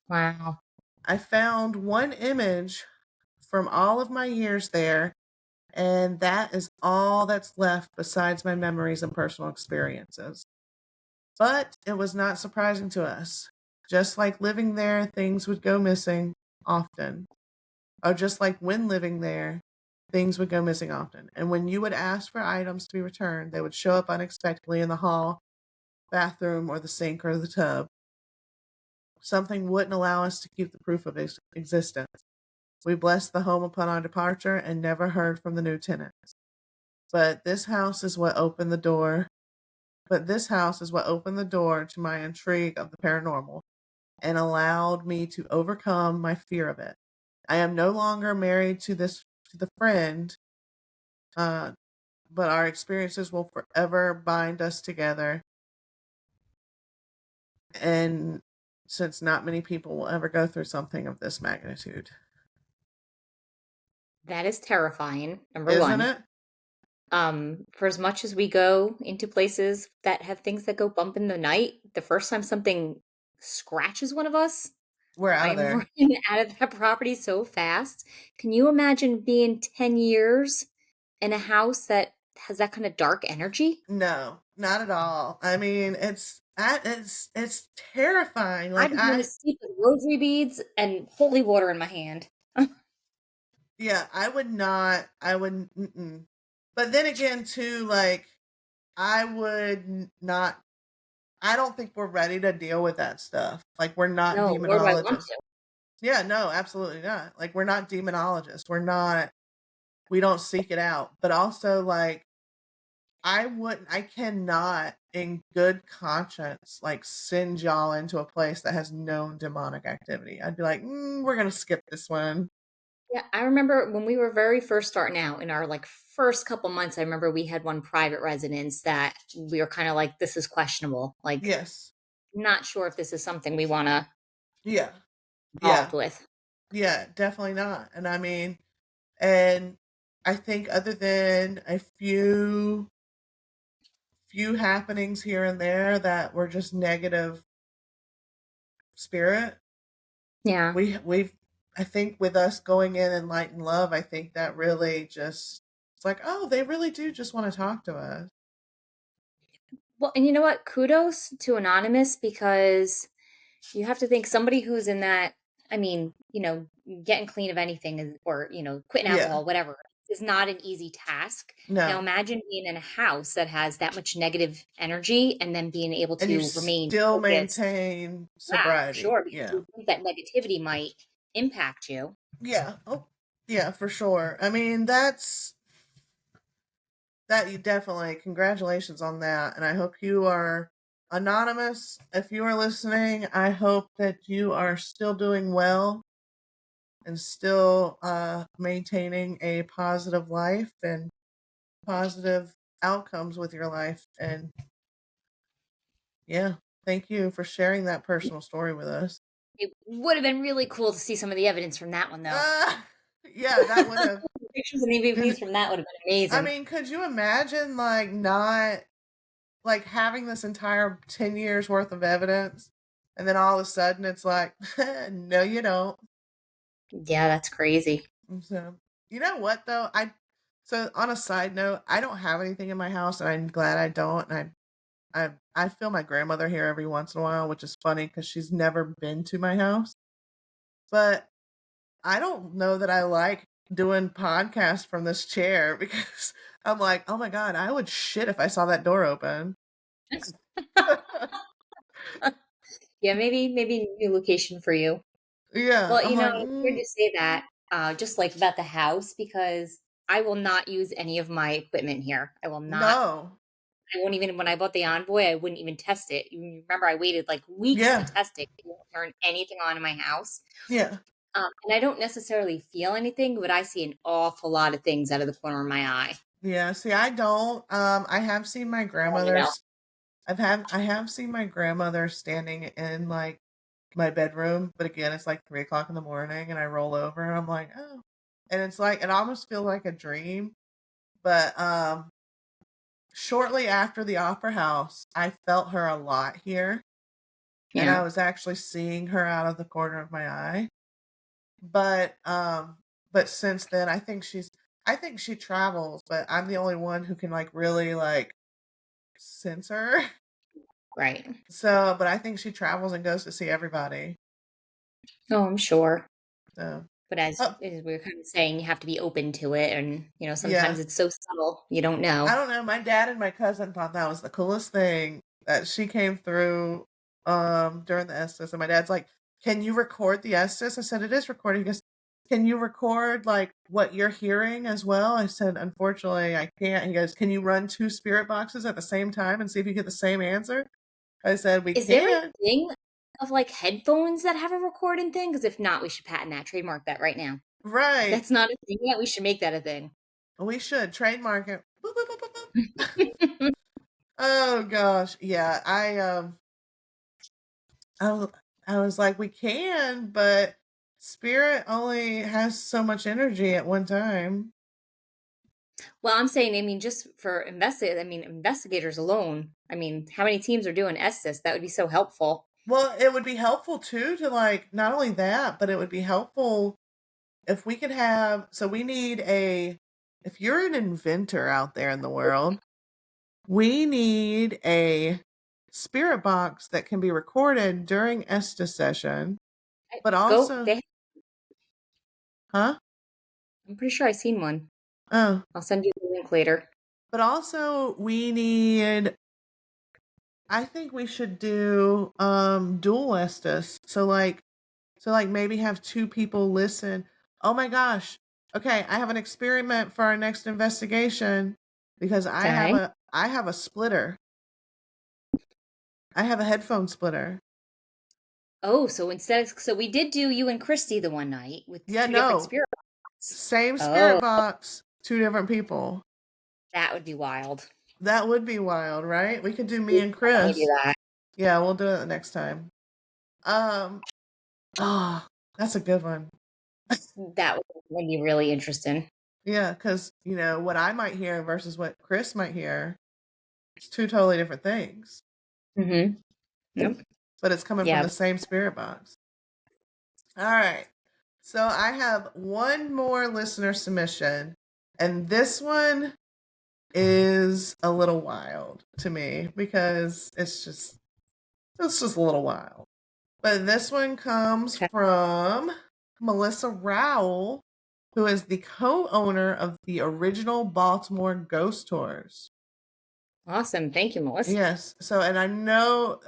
wow. I found one image from all of my years there, and that is all that's left besides my memories and personal experiences. But it was not surprising to us. Just like living there, things would go missing often. Or just like when living there, things would go missing often. And when you would ask for items to be returned, they would show up unexpectedly in the hall, bathroom, or the sink or the tub. Something wouldn't allow us to keep the proof of its existence. We blessed the home upon our departure and never heard from the new tenants. But this house is what opened the door. But this house is what opened the door to my intrigue of the paranormal and allowed me to overcome my fear of it. I am no longer married to the friend, uh, but our experiences will forever bind us together. And since not many people will ever go through something of this magnitude, That is terrifying, number isn't one. it? For as much as we go into places that have things that go bump in the night, the first time something scratches one of us, We're out of I'm there. running out of that property so fast. Can you imagine being 10 years in a house that has that kind of dark energy? No, not at all. I mean, it's terrifying. I'd Like be going to sleep with rosary beads and holy water in my hand. yeah, I would not. I would. Mm-mm. But then again, too, like I would not. I don't think we're ready to deal with that stuff. Like we're not No, nor do I want demonologists. to. Yeah, no, absolutely not. Like we're not demonologists. We're not. We don't seek it out. But also, like I cannot, in good conscience, like send y'all into a place that has known demonic activity. I'd be like, we're gonna skip this one. Yeah, I remember when we were very first starting out in our like first couple months, I remember we had one private residence that we were kind of like, this is questionable. Like, Yes. not sure if this is something we want to Yeah. involved Yeah. with. Yeah. Definitely not. And I mean, and I think other than a few happenings here and there that were just negative spirit, Yeah. we've I think with us going in and light and love, I think that really just it's like, oh, they really do just want to talk to us. Well, and you know what? Kudos to Anonymous because you have to think somebody who's in that, I mean, getting clean of anything or, quitting Yeah. alcohol, whatever, is not an easy task. Now No. imagine being in a house that has that much negative energy and then being able And you to remain still focused. maintain Yeah, sobriety. sure, because Yeah. you think that negativity might impact you. Yeah. Oh, yeah, for sure. I mean, that you definitely congratulations on that. And I hope you are anonymous. If you are listening, I hope that you are still doing well and still maintaining a positive life and positive outcomes with your life. And yeah, thank you for sharing that personal story with us. It would have been really cool to see some of the evidence from that one, though. Uh, yeah, that would have. Pictures and EVPs from that would have been I amazing. mean, could you imagine like not like having this entire 10 years worth of evidence and then all of a sudden it's like, no, you don't. Yeah, that's crazy. So, you know what though? So on a side note, I don't have anything in my house and I'm glad I don't. And I feel my grandmother here every once in a while, which is funny because she's never been to my house. But I don't know that I like doing podcasts from this chair because I'm like, oh my God, I would shit if I saw that door open. Yeah, maybe new location for you. Yeah, Well, I'm like, it's weird to say that, just like about the house, because I will not use any of my equipment here. I will not. no. I won't even, when I bought the Envoy, I wouldn't even test it. You remember, I waited like weeks to Yeah, test it. I didn't turn anything on in my house. yeah, And I don't necessarily feel anything, but I see an awful lot of things out of the corner of my eye. yeah. See, I don't. I have seen my Let me know. grandmother's. I have seen my grandmother standing in like my bedroom, but again, it's like 3 o'clock in the morning, and I roll over, and I'm like, oh, and it's like it almost feels like a dream. But shortly after the opera house, I felt her a lot here, and I Yeah, was actually seeing her out of the corner of my eye. But but since then, I think she travels, but I'm the only one who can like really like sense her. right. So, but I think she travels and goes to see everybody. Oh, I'm sure. So, But as, oh, as we are kind of saying, you have to be open to it. And, sometimes yeah. it's so subtle, you don't I know. don't know. My dad and my cousin thought that was the coolest thing that she came through during the Estes. And my dad's like, can you record the Estes? I said, it is recorded. He goes, can you record like what you're hearing as well? I said, unfortunately, I can't. He goes, can you run two spirit boxes at the same time and see if you get the same answer? I said, we Is there a can. thing of like headphones that have a recording thing? Because if not, we should patent that, trademark that right now. If Right. that's not a thing yet, we should make that a thing. We should trademark it. Boop, boop, boop, boop, boop. Oh gosh. Yeah. I was, I was like, we can, but spirit only has so much energy at one time. Well, I'm saying, just for investigators alone. How many teams are doing Estes? That would be so helpful. Well, it would be helpful too to like not only that, but it would be helpful if we could have. So we need a. If you're an inventor out there in the world, we need a spirit box that can be recorded during Estes session, but Go. also, huh? I'm pretty sure I've seen one. Oh, I'll send you the link later. but also we need. I think we should do dual Estes. So like maybe have two people listen. Oh my gosh. Okay, I have an experiment for our next investigation because Okay. I have a splitter. I have a headphone splitter. Oh, so we did do you and Christy the one night with Yeah, two different no. spirit box. Same spirit Oh, box, two different people. that would be wild. That would be wild, right? We could do me We and should definitely do Chris. that. Yeah, we'll do it the next time. Um oh, that's a good one. Would be really interesting. Yeah, because what I might hear versus what Chris might hear, it's two totally different things, Mm-hmm. Yep. but it's coming from Yeah. the same spirit box. All right. So I have one more listener submission, and this one is a little wild to me because it's just a little wild. But this one comes Okay. from Melissa Rowell, who is the co-owner of the original Baltimore Ghost Tours. Awesome. Thank you, Melissa. Yes. So, and I know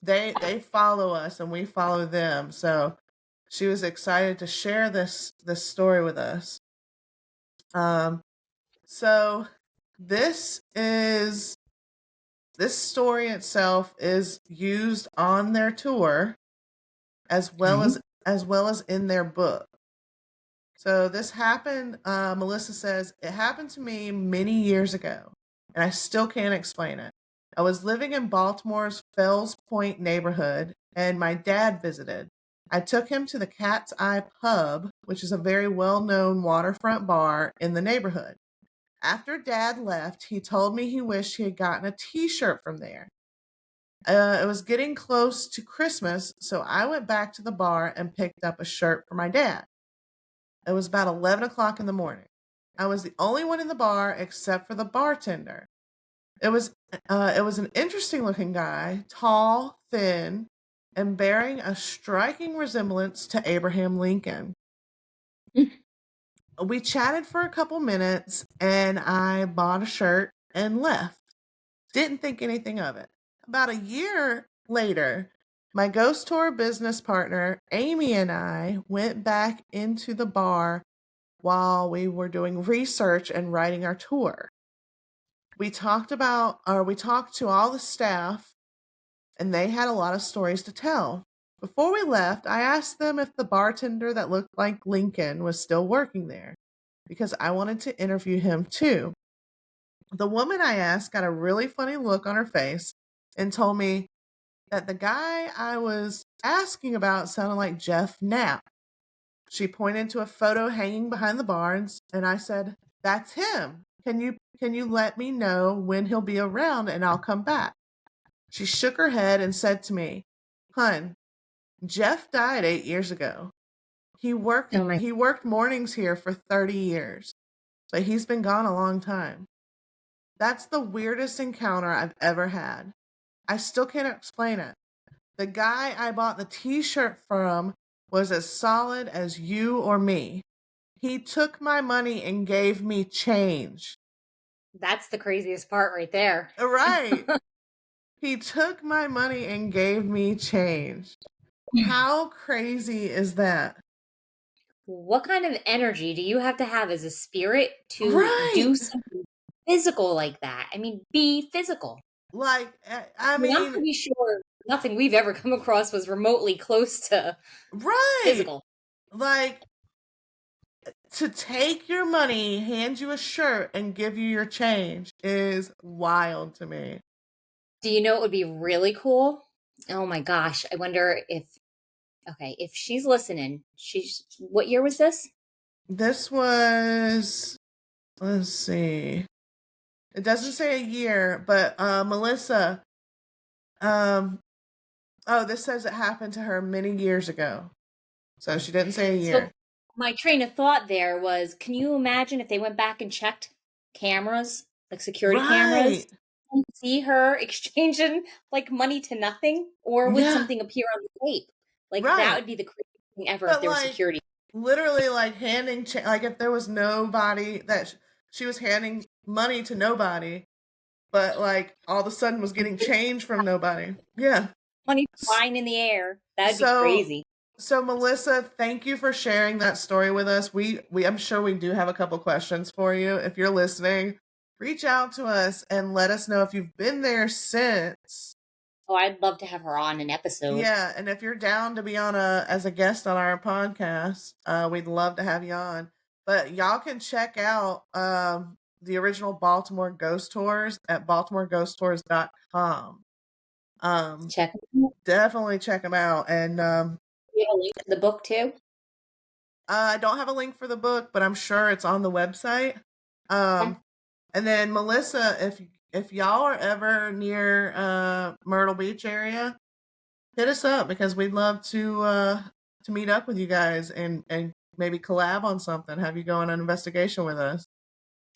they follow us and we follow them. So she was excited to share this story with us. Um so this is this story itself is used on their tour as well Okay. as in their book. So this happened, Melissa says, it happened to me many years ago, and I still can't explain it. I was living in Baltimore's Fells Point neighborhood, and my dad visited. I took him to the Cat's Eye Pub, which is a very well known waterfront bar in the neighborhood. After dad left, he told me he wished he had gotten a t shirt from there. It was getting close to Christmas, so I went back to the bar and picked up a shirt for my dad. It was about 11 o'clock in the morning. I was the only one in the bar except for the bartender. It was it was an interesting looking guy, tall, thin, and bearing a striking resemblance to Abraham Lincoln. We chatted for a couple minutes and I bought a shirt and left. Didn't think anything of it. About a year later, My ghost tour business partner, Amy, and I went back into the bar while we were doing research and writing our tour. We talked to all the staff, and they had a lot of stories to tell. Before we left, I asked them if the bartender that looked like Lincoln was still working there because I wanted to interview him too. The woman I asked got a really funny look on her face and told me that the guy I was asking about sounded like Jeff Knapp. She pointed to a photo hanging behind the barns, and I said, "That's him. Can you let me know when he'll be around and I'll come back?" She shook her head and said to me, "Hun, Jeff died 8 years ago. Oh my, He worked mornings here for 30 years, but he's been gone a long time." That's the weirdest encounter I've ever had. I still can't explain it. The guy I bought the t-shirt from was as solid as you or me. He took my money and gave me change. that's the craziest part right there. Right. He took my money and gave me change. How crazy is that? What kind of energy do you have to have as a spirit to Right. do something physical like that? I mean, be physical. Like, I I mean, I'm mean, pretty sure nothing we've ever come across was remotely close to right. physical. Like, to take your money, hand you a shirt, and give you your change is wild to me. Do you know what would be really cool? Oh my gosh. I wonder if, okay, if she's listening, what year was this? This was, let's see. It doesn't say a year, but Melissa, um, oh, this says it happened to her many years ago. So she didn't say a So year. my train of thought there was, can you imagine if they went back and checked cameras, like security cameras, Right. and see her exchanging like money to nothing? Or would Yeah. something appear on the tape? Like that Right. would be the craziest thing ever if But there was like security. literally like like if there was nobody that she was handing money to nobody, but like all of a sudden was getting change from nobody. Yeah. Money S- flying in the air. That'd be So crazy. Melissa, thank you for sharing that story with us. We I'm sure we do have a couple questions for you. If you're listening, reach out to us and let us know if you've been there since. Oh, I'd love to have her on an episode. Yeah, and if you're down to be on a as a guest on our podcast, we'd love to have you on. But y'all can check out the original Baltimore Ghost Tours at baltimoreghosttours.com. Um, Check. You definitely check them out. And have a link to the book too? I don't have a link for the book, but I'm sure it's on the website. Okay. Um, and then Melissa, if y'all are ever near Myrtle Beach area, hit us up because we'd love to meet up with you guys and maybe collab on something. Have you go on an investigation with us?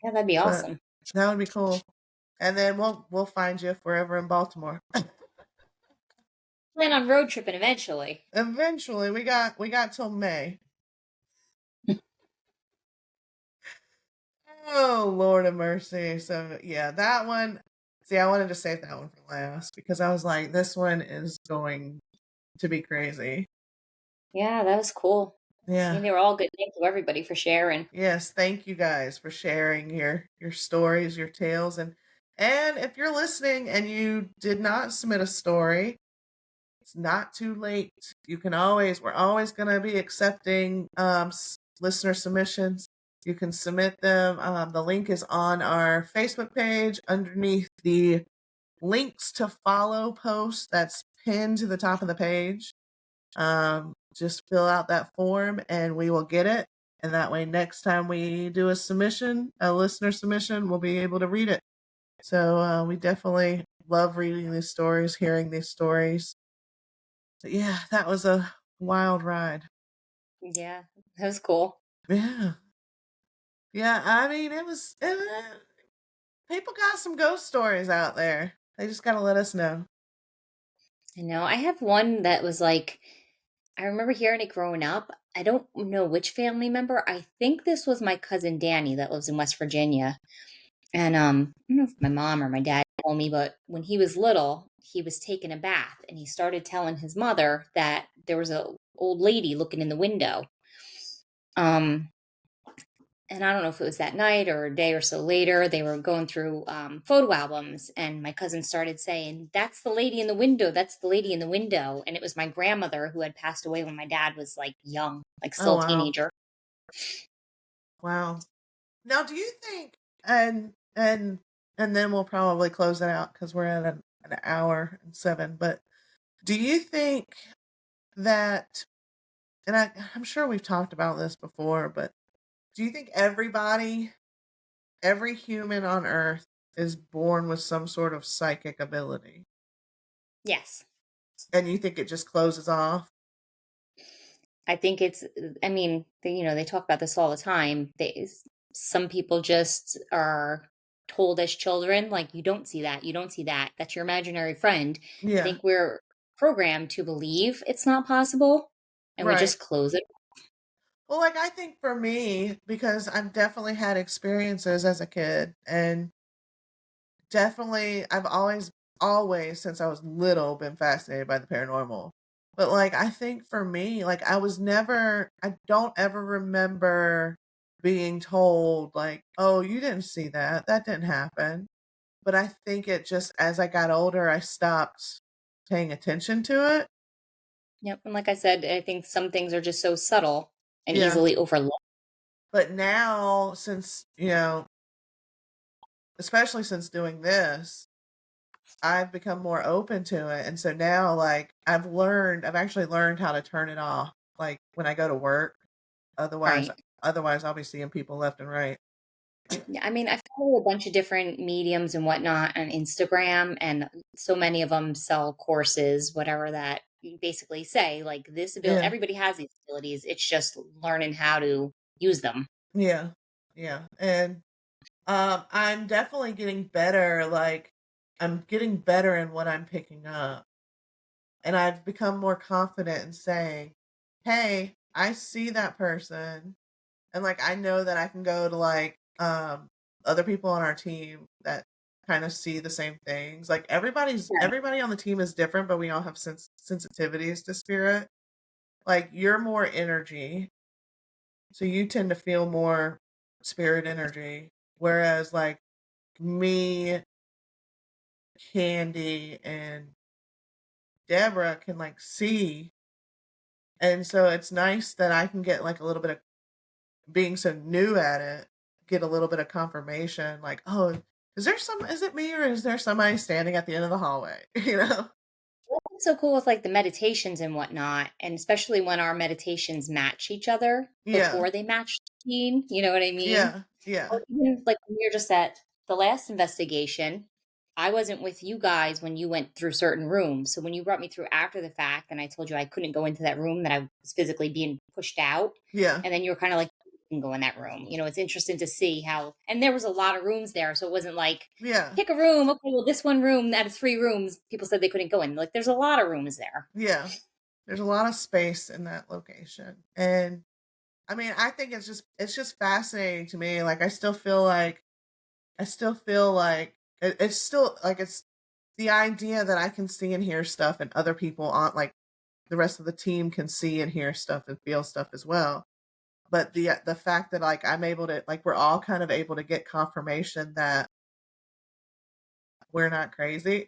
Yeah, that'd be But awesome. that would be cool. And then we'll find you if we're ever in Baltimore. Plan on road tripping eventually. Eventually, we got till May. Oh Lord of mercy. So yeah, that one. See, I wanted to save that one for last because I was like, this one is going to be crazy. Yeah, that was cool. I Yeah. mean, they were all good. Thank you, everybody, for sharing. Yes, thank you guys for sharing your stories, your tales, and if you're listening and you did not submit a story, it's not too late. You can always we're always going to be accepting listener submissions. You can submit them. The link is on our Facebook page underneath the links to follow post that's pinned to the top of the page. Just fill out that form and we will get it. And that way, next time we do a submission, a listener submission, we'll be able to read it. So we definitely love reading these stories, hearing these stories. But yeah, that was a wild ride. Yeah, that was cool. Yeah. Yeah, I mean, people got some ghost stories out there. They just got to let us know. I know. I have one that was like, I remember hearing it growing up. I don't know which family member. I think this was my cousin Danny that lives in West Virginia. And I don't know if my mom or my dad told me, but when he was little, he was taking a bath and he started telling his mother that there was a old lady looking in the window. Um, and I don't know if it was that night or a day or so later, they were going through photo albums, and my cousin started saying, "That's the lady in the window. That's the lady in the window." And it was my grandmother who had passed away when my dad was like young, like Oh, still a wow. teenager. Wow. Now, do you think, and then we'll probably close it out because we're at an hour and seven, but do you think that, and I'm sure we've talked about this before, but do you think every human on Earth is born with some sort of psychic ability? Yes. And you think it just closes off? I think it's, I mean, they talk about this all the time. Some people just are told as children, like, you don't see that, you don't see that. That's your imaginary friend. I Yeah, think we're programmed to believe it's not possible, and we right. just close it. Well, like, I think for me, because I've definitely had experiences as a kid, and definitely I've always since I was little been fascinated by the paranormal. But like I think for me, like I don't ever remember being told like, "Oh, you didn't see that. That didn't happen." But I think it just as I got older, I stopped paying attention to it. Yep. And like I said, I think some things are just so subtle and Yeah. easily overlooked. But now since, especially since doing this, I've become more open to it, and so now, like, I've actually learned how to turn it off, like, when I go to work, otherwise Right. otherwise I'll be seeing people left and right. Yeah, I mean, I follow a bunch of different mediums and whatnot on Instagram, and so many of them sell courses, whatever that you basically say, like this ability, Yeah, everybody has these abilities. It's just learning how to use them. yeah, yeah, and, I'm definitely getting better, like, I'm getting better in what I'm picking up, and I've become more confident in saying, "Hey, I see that person." And, like, I know that I can go to, like, other people on our team that kinda see the same things. Like, Right. everybody on the team is different, but we all have sensitivities to spirit. Like, you're more energy, so you tend to feel more spirit energy, whereas, like, me, Candy, and Deborah can, like, see, and so it's nice that I can get, like, a little bit of being so new at it, get a little bit of confirmation, like, "Oh, is it me or is there somebody standing at the end of the hallway?" You know? What's so cool with like the meditations and whatnot, and especially when our meditations match each other Yeah, before they match the scene, you know what I mean? yeah, yeah, Or even like when you're just at the last investigation, I wasn't with you guys when you went through certain rooms. So when you brought me through after the fact and I told you I couldn't go into that room, that I was physically being pushed out, yeah, and then you were kind of like, you can go in that room. It's interesting to see how, and there was a lot of rooms there. So it wasn't like, yeah, pick a room. Okay, well, this one room out of three rooms, people said they couldn't go in. Like, there's a lot of rooms there. yeah. There's a lot of space in that location, and, I mean, I think it's just fascinating to me, like, I still feel like it's still like, it's the idea that I can see and hear stuff and other people on like, the rest of the team can see and hear stuff and feel stuff as well. But the fact that, like, I'm able to like, we're all kind of able to get confirmation that we're not crazy.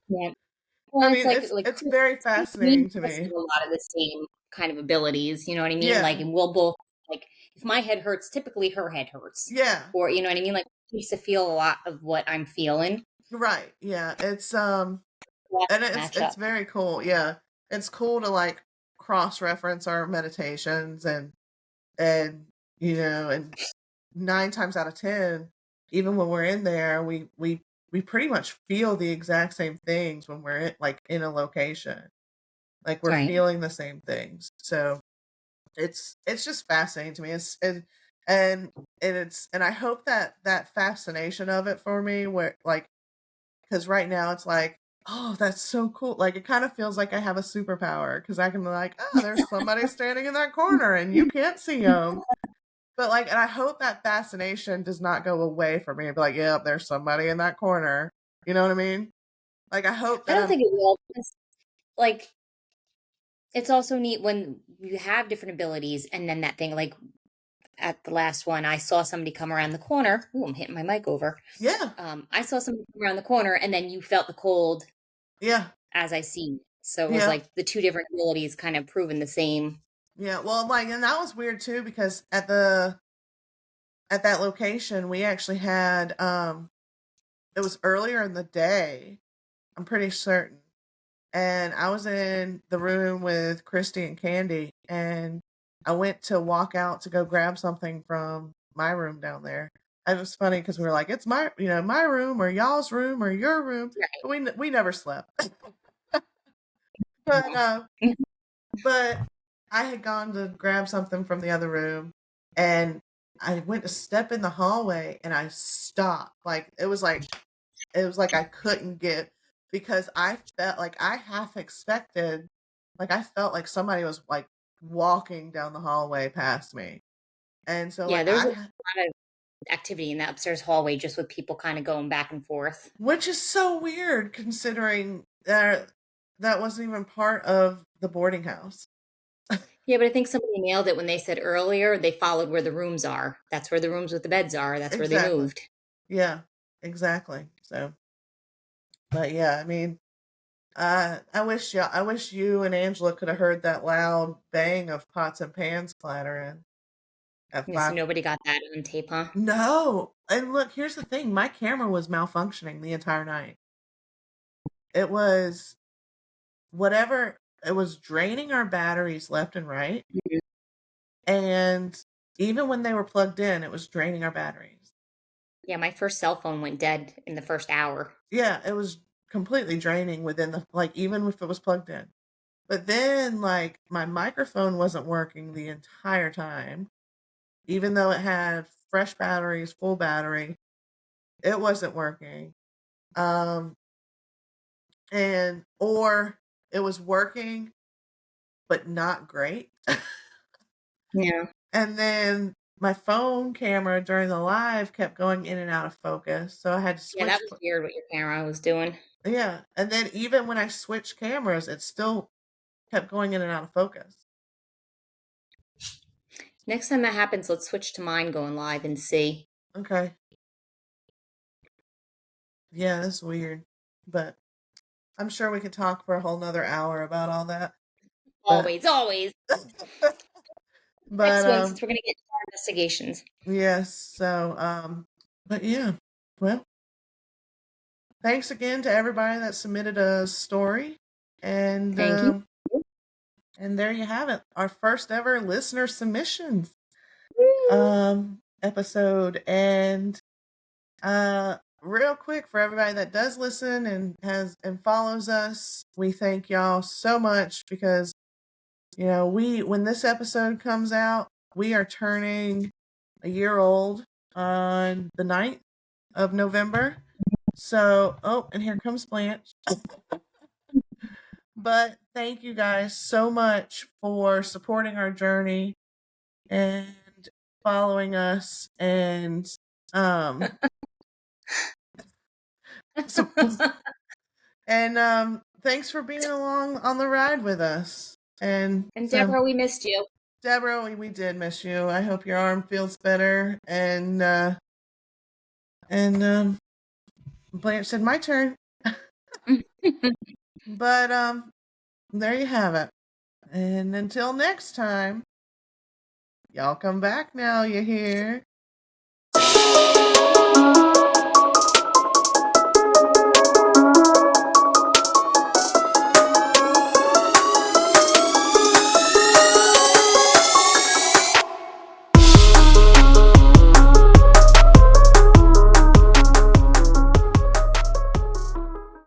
Yeah. I Well, it's mean, like it's very me and fascinating to Chris have me. a lot of the same kind of abilities. You know what I mean? Like, Yeah. and we'll both like, if my head hurts, typically her head hurts, Yeah. or you know what I mean? Like, she used to feel a lot of what I'm feeling. Right. Yeah. That And match it's up. very cool. Yeah. It's cool to, like, cross-reference our meditations and, and 9 times out of 10, even when we're in there, we pretty much feel the exact same things when we're in a location. Like, we're Right. feeling the same things. So, it's just fascinating to me. And I hope that that fascination of it for me where, like, because right now it's like, "Oh, that's so cool." Like, it kinda feels like I have a superpower because I can be like, "Oh, there's somebody standing in that corner and you can't see them." But, like, and I hope that fascination does not go away from me and be like, "Yep, there's somebody in that corner." You know what I mean? Like, I hope I that don't I'm think it will because, like, it's also neat when you have different abilities and then that thing, like, at the last one, I saw somebody come around the corner. Ooh, I'm hitting my mic over. yeah, I saw somebody come around the corner, and then you felt the cold yeah, as I see. So it was yeah, like the two different abilities kind of proving the same. yeah. Well, like, and that was weird too because at that location, we actually had it was earlier in the day, I'm pretty certain. And I was in the room with Christy and Candy, and I went to walk out to go grab something from my room down there. And it was funny because we were like, "It's my, my room or y'all's room or your room." Right. But we never slept. but Mhm. but I had gone to grab something from the other room, and I went to step in the hallway, and I stopped. Like I couldn't get because I felt like I half expected, like I felt like somebody was like walking down the hallway past me. And so Yeah, like there's a lot of activity in that upstairs hallway just with people kind of going back and forth. which is so weird considering that wasn't even part of the boarding house. Yeah, but I think somebody nailed it when they said earlier they followed where the rooms are. That's where the rooms with the beds are. That's where they Exactly. moved. Yeah, exactly. So, but yeah, I mean, I wish you and Angela could have heard that loud bang of pots and pans clattering at Yeah, so 5. nobody got that on tape, huh? No. And look, here's the thing. My camera was malfunctioning the entire night. It was whatever, it was draining our batteries left and right. Mhm. And even when they were plugged in, it was draining our batteries. Yeah, my first cell phone went dead in the first hour. Yeah, it was completely draining within the, like, even if it was plugged in. But then, like, my microphone wasn't working the entire time, even though it had fresh batteries, full battery, it wasn't working. Um, or it was working but not great. Yeah. And then my phone camera during the live kept going in and out of focus, so I had to Yeah, that switch. was weird what your camera was doing. Yeah, and then even when I switched cameras, it still kept going in and out of focus. Next time that happens, let's switch to mine going live and see. Okay, yeah, that's weird, but I'm sure we could talk for a whole nother hour about all that. But Always, always. but Next one, since we're going to get into our investigations. yes, so but yeah, well, thanks again to everybody that submitted a story, and Thank you. and there you have it, our first ever listener submissions Woo! episode. And real quick, for everybody that does listen and has and follows us, we thank y'all so much because we when this episode comes out, we are turning a year old on the 9th of November. So, oh, and here comes Blanche. But thank you guys so much for supporting our journey and following us, and um so, and thanks for being along on the ride with us. And And so, Deborah, we missed you. Deborah, we did miss you. I hope your arm feels better. And Blanche said my turn. But there you have it. And until next time, y'all come back now, you hear?